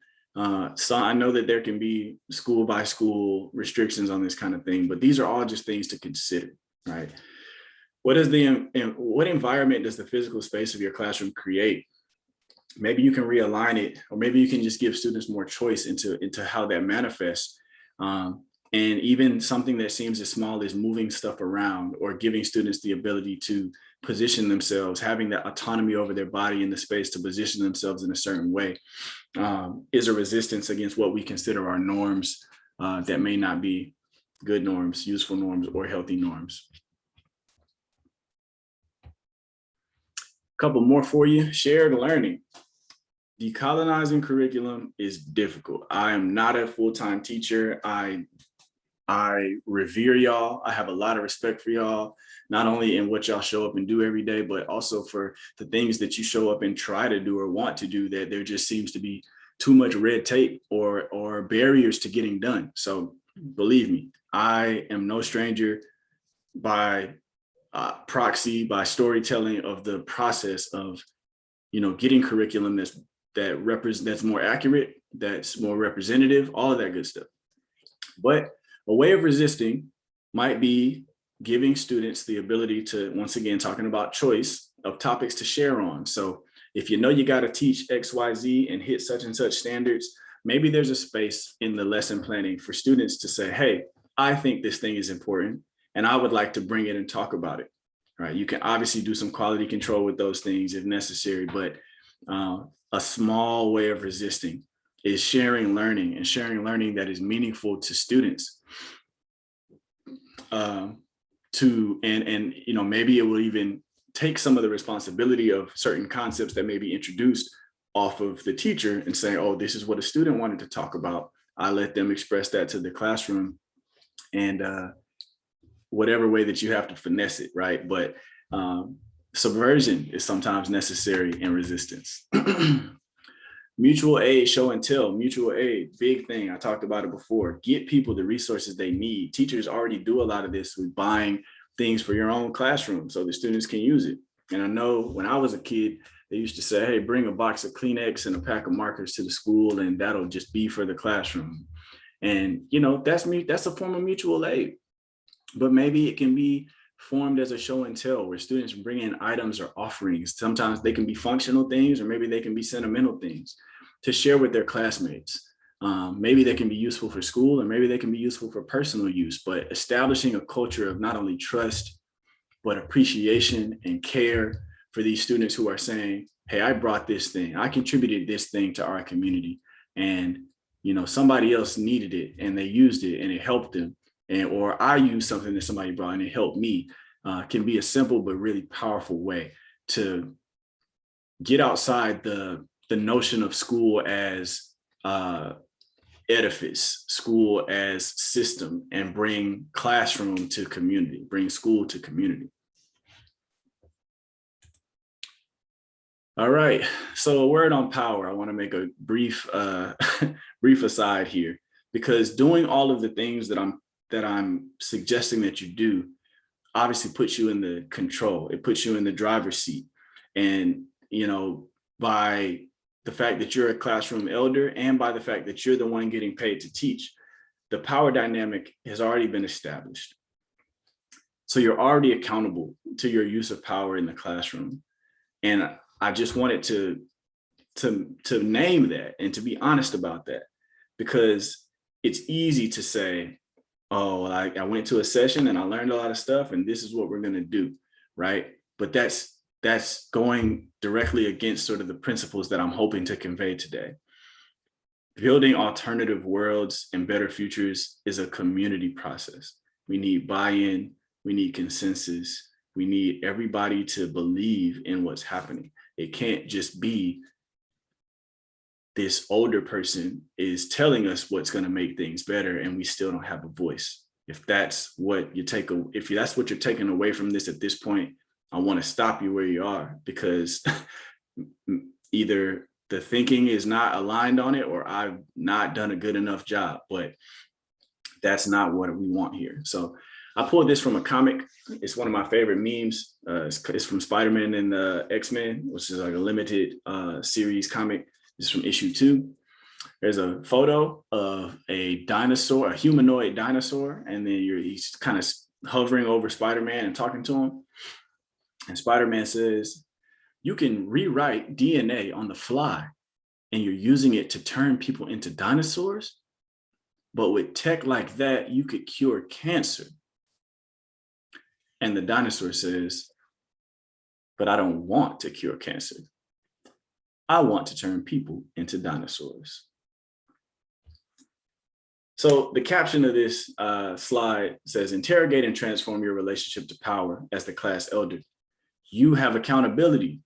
So I know that there can be school by school restrictions on this kind of thing, but these are all just things to consider, right? What environment does the physical space of your classroom create? Maybe you can realign it, or maybe you can just give students more choice into how that manifests. And even something that seems as small as moving stuff around or giving students the ability to position themselves, having that autonomy over their body in the space to position themselves in a certain way, is a resistance against what we consider our norms that may not be good norms, useful norms, or healthy norms. A couple more for you. Shared learning. Decolonizing curriculum is difficult. I am not a full-time teacher. I revere y'all. I have a lot of respect for y'all, not only in what y'all show up and do every day, but also for the things that you show up and try to do or want to do, that there just seems to be too much red tape or barriers to getting done. So believe me, I am no stranger by proxy, by storytelling of the process of, getting curriculum that's more accurate, that's more representative, all of that good stuff. But a way of resisting might be giving students the ability to, once again, talking about choice of topics to share on. So if you got to teach XYZ and hit such and such standards, maybe there's a space in the lesson planning for students to say, hey, I think this thing is important and I would like to bring it and talk about it, right? You can obviously do some quality control with those things if necessary, but a small way of resisting is sharing learning, and sharing learning that is meaningful to students. Maybe it will even take some of the responsibility of certain concepts that may be introduced off of the teacher and say, oh, this is what a student wanted to talk about. I let them express that to the classroom, and whatever way that you have to finesse it, right? But subversion is sometimes necessary in resistance. Mutual aid, show and tell. Mutual aid, big thing. I talked about it before. Get people the resources they need. Teachers already do a lot of this with buying things for your own classroom so the students can use it. And I know when I was a kid, they used to say, hey, bring a box of Kleenex and a pack of markers to the school, and that'll just be for the classroom. And, that's a form of mutual aid. But maybe it can be formed as a show and tell, where students bring in items or offerings. Sometimes they can be functional things, or maybe they can be sentimental things to share with their classmates. Maybe they can be useful for school, or maybe they can be useful for personal use, but establishing a culture of not only trust, but appreciation and care for these students who are saying, hey, I brought this thing, I contributed this thing to our community, and somebody else needed it and they used it and it helped them. Or I used something that somebody brought and it helped me, can be a simple but really powerful way to get outside the notion of school as edifice, school as system, and bring classroom to community, bring school to community. All right, so a word on power. I want to make a brief aside here, because doing all of the things that I'm suggesting that you do obviously puts you in the control. It puts you in the driver's seat. And, by the fact that you're a classroom elder and by the fact that you're the one getting paid to teach, the power dynamic has already been established. So you're already accountable to your use of power in the classroom. And I just wanted to name that and to be honest about that, because it's easy to say, oh, I went to a session and I learned a lot of stuff and this is what we're going to do, right? But that's going directly against sort of the principles that I'm hoping to convey today. Building alternative worlds and better futures is a community process. We need buy-in, we need consensus, we need everybody to believe in what's happening. It can't just be this older person is telling us what's going to make things better and we still don't have a voice. If that's what you're taking away from this at this point, I want to stop you where you are, because either the thinking is not aligned on it or I've not done a good enough job, but that's not what we want here. So I pulled this from a comic. It's one of my favorite memes. It's from Spider-Man and the X-Men, which is like a limited series comic. It's from issue 2. There's a photo of a dinosaur, a humanoid dinosaur, and then he's kind of hovering over Spider-Man and talking to him. And Spider-Man says, "You can rewrite DNA on the fly, and you're using it to turn people into dinosaurs? But with tech like that, you could cure cancer." And the dinosaur says, "But I don't want to cure cancer. I want to turn people into dinosaurs." So the caption of this slide says, "Interrogate and transform your relationship to power as the class elder. You have accountability.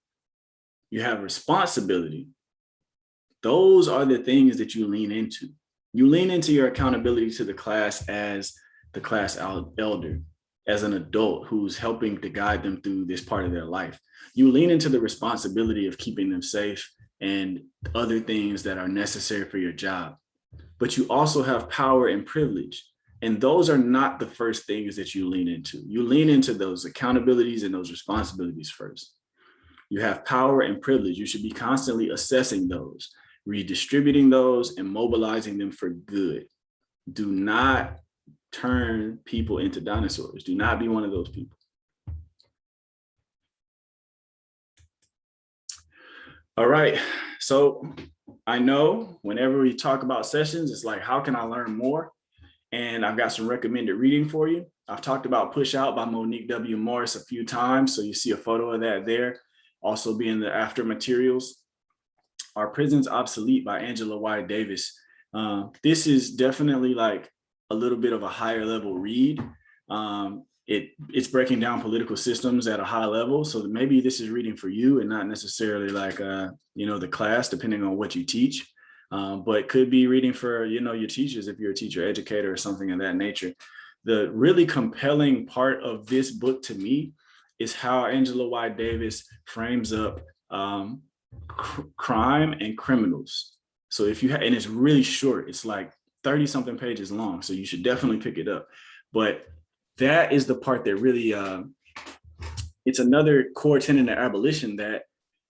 You have responsibility. Those are the things that you lean into. You lean into your accountability to the class as the class elder, as an adult who's helping to guide them through this part of their life. You lean into the responsibility of keeping them safe and other things that are necessary for your job. But you also have power and privilege. And those are not the first things that you lean into. You lean into those accountabilities and those responsibilities first. You have power and privilege. You should be constantly assessing those, redistributing those, and mobilizing them for good. Do not turn people into dinosaurs. Do not be one of those people. All right, so I know whenever we talk about sessions, it's like, how can I learn more? And I've got some recommended reading for you. I've talked about Push Out by Monique W. Morris a few times, so you see a photo of that there. Also be in the after materials. Are Prisons Obsolete by Angela Y. Davis. This is definitely like a little bit of a higher level read. It's breaking down political systems at a high level. So maybe this is reading for you and not necessarily like, the class, depending on what you teach. But could be reading for, your teachers, if you're a teacher, educator, or something of that nature. The really compelling part of this book to me is how Angela Y. Davis frames up crime and criminals. So if you and it's really short, it's like 30 something pages long. So you should definitely pick it up. But that is the part that really, it's another core tenet of abolition, that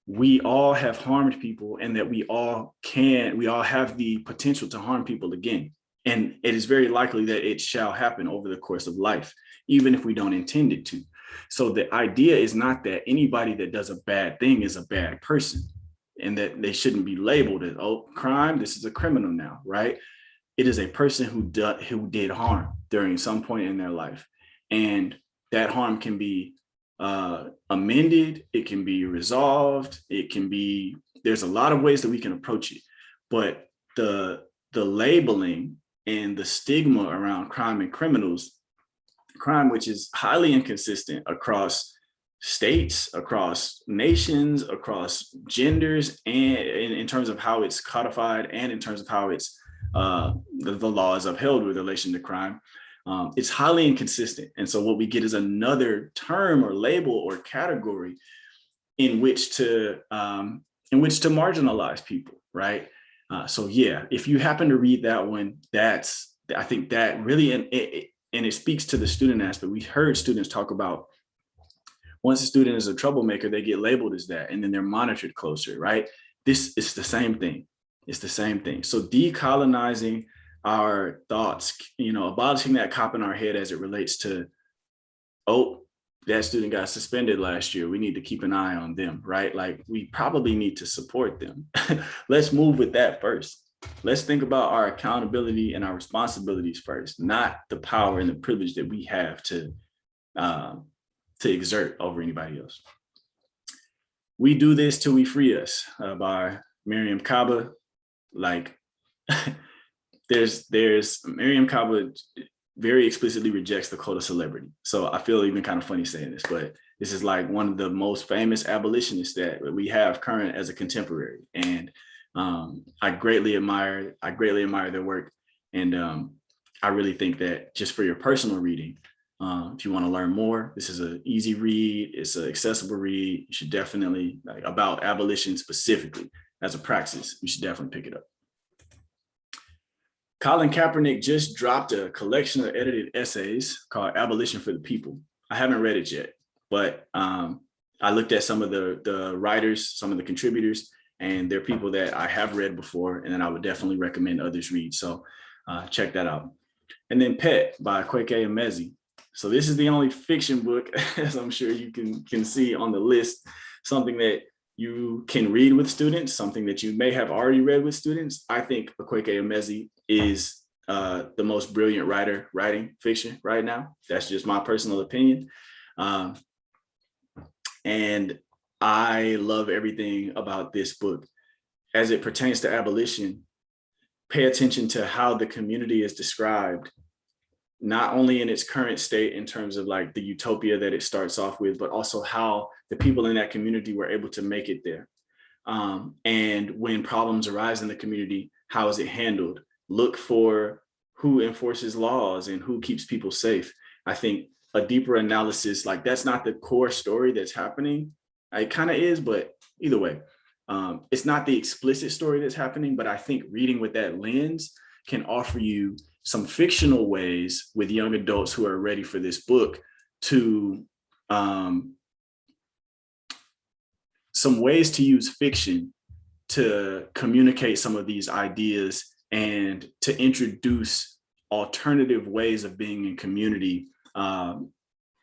we all have harmed people and that we all have the potential to harm people again. And it is very likely that it shall happen over the course of life, even if we don't intend it to. So the idea is not that anybody that does a bad thing is a bad person and that they shouldn't be labeled as, oh, crime, this is a criminal now, right? It is a person who did harm during some point in their life. And that harm can be amended, it can be resolved, there's a lot of ways that we can approach it. But the labeling and the stigma around crime and criminals, crime which is highly inconsistent across states, across nations, across genders, and in terms of how it's codified and in terms of how it's the law is upheld with relation to crime. It's highly inconsistent. And so what we get is another term or label or category in which to marginalize people, right? So yeah, if you happen to read that one, I think that really, and it speaks to the student aspect. We heard students talk about, once a student is a troublemaker, they get labeled as that, and then they're monitored closer, right? This is the same thing. It's the same thing. So decolonizing our thoughts, abolishing that cop in our head as it relates to, oh, that student got suspended last year, we need to keep an eye on them, right? Like, we probably need to support them. Let's move with that first. Let's think about our accountability and our responsibilities first, not the power and the privilege that we have to exert over anybody else. We Do This Till We Free Us by Miriam Kaba. Like, there's Miriam Kaba very explicitly rejects the cult of celebrity. So I feel even kind of funny saying this, but this is like one of the most famous abolitionists that we have current as a contemporary. And I greatly admire their work. And I really think that just for your personal reading, if you want to learn more, this is an easy read. It's an accessible read. You should definitely, like, about abolition specifically as a praxis, you should definitely pick it up. Colin Kaepernick just dropped a collection of edited essays called Abolition for the People. I haven't read it yet, but I looked at some of the writers, some of the contributors, and they're people that I have read before, and then I would definitely recommend others read. So check that out. And then Pet by Kweke Emezi. So this is the only fiction book, as I'm sure you can see on the list, something that you can read with students, something that you may have already read with students. I think Kweke Emezi is the most brilliant writer writing fiction right now. That's just my personal opinion. And I love everything about this book. As it pertains to abolition, pay attention to how the community is described, not only in its current state in terms of like the utopia that it starts off with, but also how the people in that community were able to make it there. And when problems arise in the community, how is it handled? Look for who enforces laws and who keeps people safe. I think a deeper analysis, like that's not the core story that's happening. It kind of is, but either way, it's not the explicit story that's happening, but I think reading with that lens can offer you some fictional ways with young adults who are ready for this book to some ways to use fiction to communicate some of these ideas and to introduce alternative ways of being in community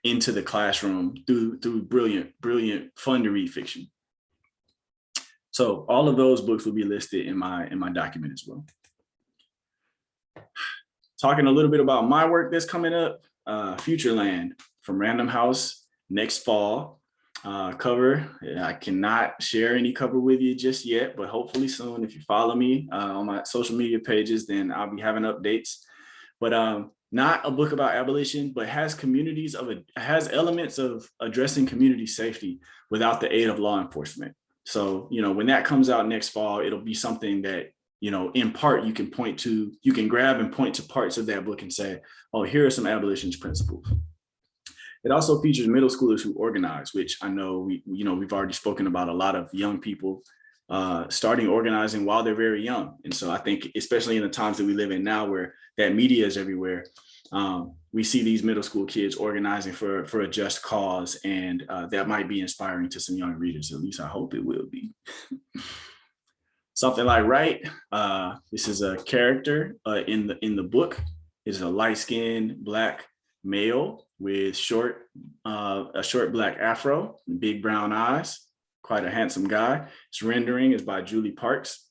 into the classroom through brilliant, fun to read fiction. So all of those books will be listed in my document as well. Talking a little bit about my work that's coming up, Futureland from Random House next fall. Cover, I cannot share any cover with you just yet, but hopefully soon. If you follow me on my social media pages, then I'll be having updates. But not a book about abolition, but has elements of addressing community safety without the aid of law enforcement. So, when that comes out next fall, it'll be something that, in part you can grab and point to parts of that book and say, oh, here are some abolitionist principles. It also features middle schoolers who organize, which I know we've already spoken about. A lot of young people starting organizing while they're very young. And so I think, especially in the times that we live in now, where that media is everywhere, we see these middle school kids organizing for a just cause, and that might be inspiring to some young readers. At least I hope it will be. Something Like Right. This is a character in the book. Is a light-skinned Black male with a short Black afro and big brown eyes. Quite a handsome guy. Its rendering is by Julie Parks.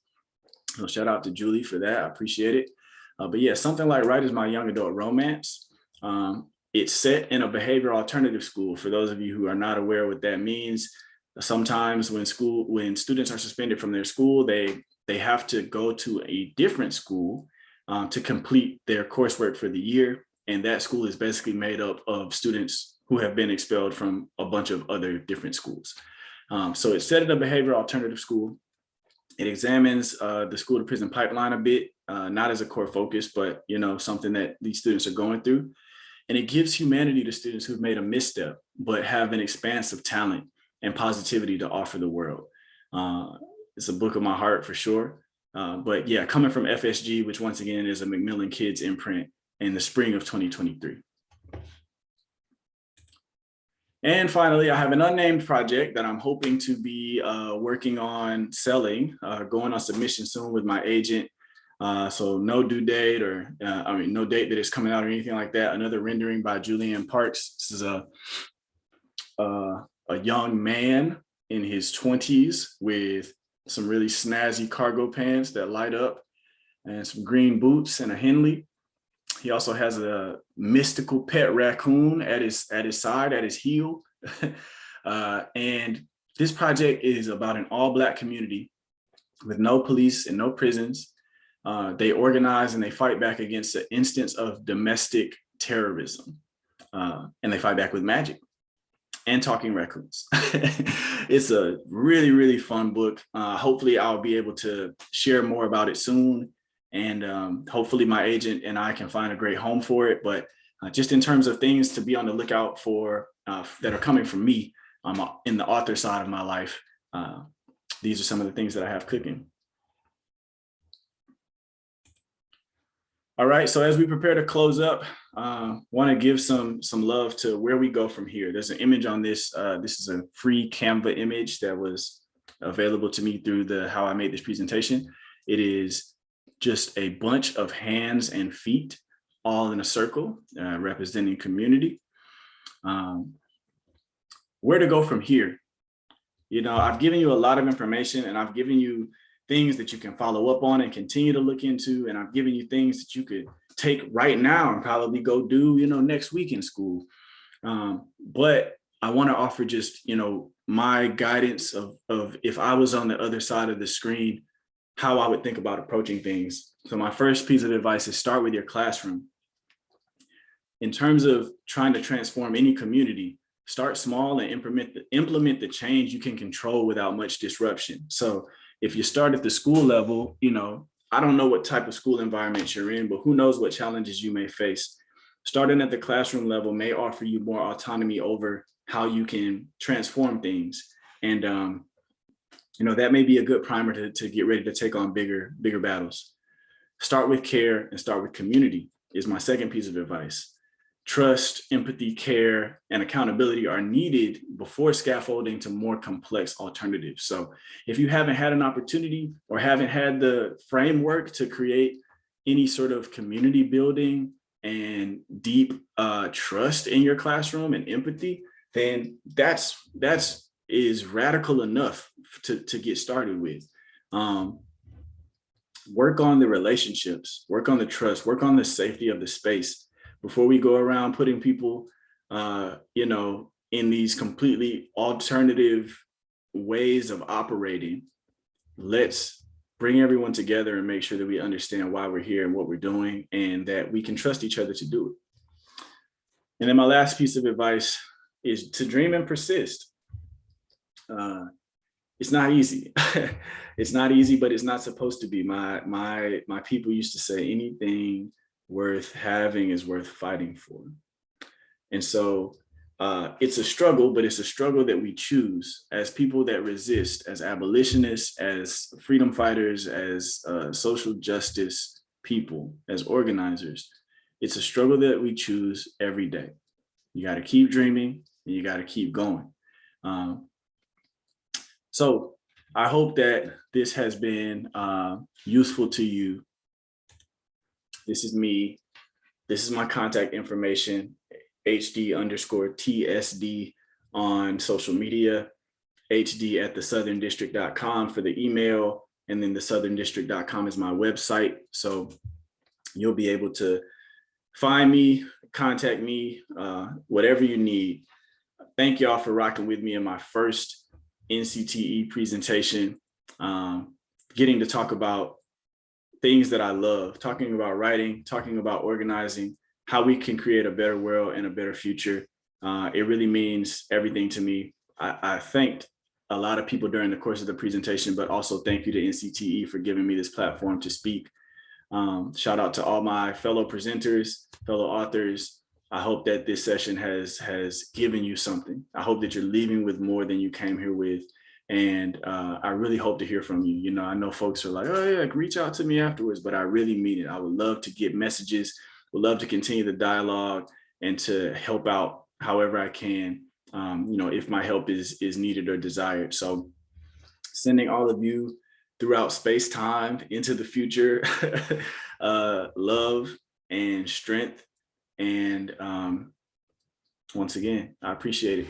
So shout out to Julie for that. I appreciate it. But yeah, Something Like Right is my young adult romance. It's set in a behavioral alternative school. For those of you who are not aware what that means, sometimes when students are suspended from their school, they have to go to a different school to complete their coursework for the year. And that school is basically made up of students who have been expelled from a bunch of other different schools. So it's set in a behavioral alternative school. It examines the school to prison pipeline a bit, not as a core focus, but something that these students are going through. And it gives humanity to students who've made a misstep, but have an expansive talent and positivity to offer the world. It's a book of my heart for sure. But yeah, coming from FSG, which once again is a Macmillan Kids imprint, in the spring of 2023. And finally, I have an unnamed project that I'm hoping to be working on selling, going on submission soon with my agent. So no due date no date that is coming out or anything like that. Another rendering by Julian Parks. This is a young man in his 20s with some really snazzy cargo pants that light up and some green boots and a Henley. He also has a mystical pet raccoon at his side, at his heel. And this project is about an all Black community with no police and no prisons. They organize and they fight back against an instance of domestic terrorism. And they fight back with magic and talking raccoons. It's a really, really fun book. Hopefully I'll be able to share more about it soon. And hopefully my agent and I can find a great home for it. But just in terms of things to be on the lookout for that are coming from me in the author side of my life, these are some of the things that I have cooking. All right, so as we prepare to close up, want to give some love to where we go from here. There's an image on this. This is a free Canva image that was available to me through the How I Made This presentation. It is just a bunch of hands and feet all in a circle, representing community. Where to go from here? You know, I've given you a lot of information, and I've given you things that you can follow up on and continue to look into. And I've given you things that you could take right now and probably go do, you know, next week in school. But I want to offer just, you know, my guidance of if I was on the other side of the screen, how I would think about approaching things. So my first piece of advice is start with your classroom. In terms of trying to transform any community, start small and implement the change you can control without much disruption. So if you start at the school level, you know, I don't know what type of school environment you're in, but who knows what challenges you may face. Starting at the classroom level may offer you more autonomy over how you can transform things. And, you know, that may be a good primer to get ready to take on bigger battles. Start with care and start with community is my second piece of advice. Trust, empathy, care, and accountability are needed before scaffolding to more complex alternatives. So if you haven't had an opportunity or haven't had the framework to create any sort of community building and deep trust in your classroom and empathy, then that's is radical enough to get started with. Work on the relationships, work on the trust, work on the safety of the space before we go around putting people, you know, in these completely alternative ways of operating. Let's bring everyone together and make sure that we understand why we're here and what we're doing, and that we can trust each other to do it. And then my last piece of advice is to dream and persist. It's not easy. It's not easy, but it's not supposed to be. My people used to say anything worth having is worth fighting for. And so it's a struggle, but it's a struggle that we choose as people that resist, as abolitionists, as freedom fighters, as social justice people, as organizers. It's a struggle that we choose every day. You got to keep dreaming and you got to keep going. So I hope that this has been useful to you. This is me. This is my contact information, HD_TSD on social media, hd@thesoutherndistrict.com for the email, and then thesoutherndistrict.com is my website. So you'll be able to find me, contact me, whatever you need. Thank y'all for rocking with me in my first NCTE presentation, getting to talk about things that I love, talking about writing, talking about organizing, how we can create a better world and a better future. It really means everything to me. I thanked a lot of people during the course of the presentation, but also thank you to NCTE for giving me this platform to speak. Shout out to all my fellow presenters, fellow authors. I hope that this session has given you something. I hope that you're leaving with more than you came here with. And I really hope to hear from you. You know, I know folks are like, oh yeah, reach out to me afterwards, but I really mean it. I would love to get messages, would love to continue the dialogue and to help out however I can, you know, if my help is needed or desired. So sending all of you throughout space time into the future, love and strength. And once again, I appreciate it.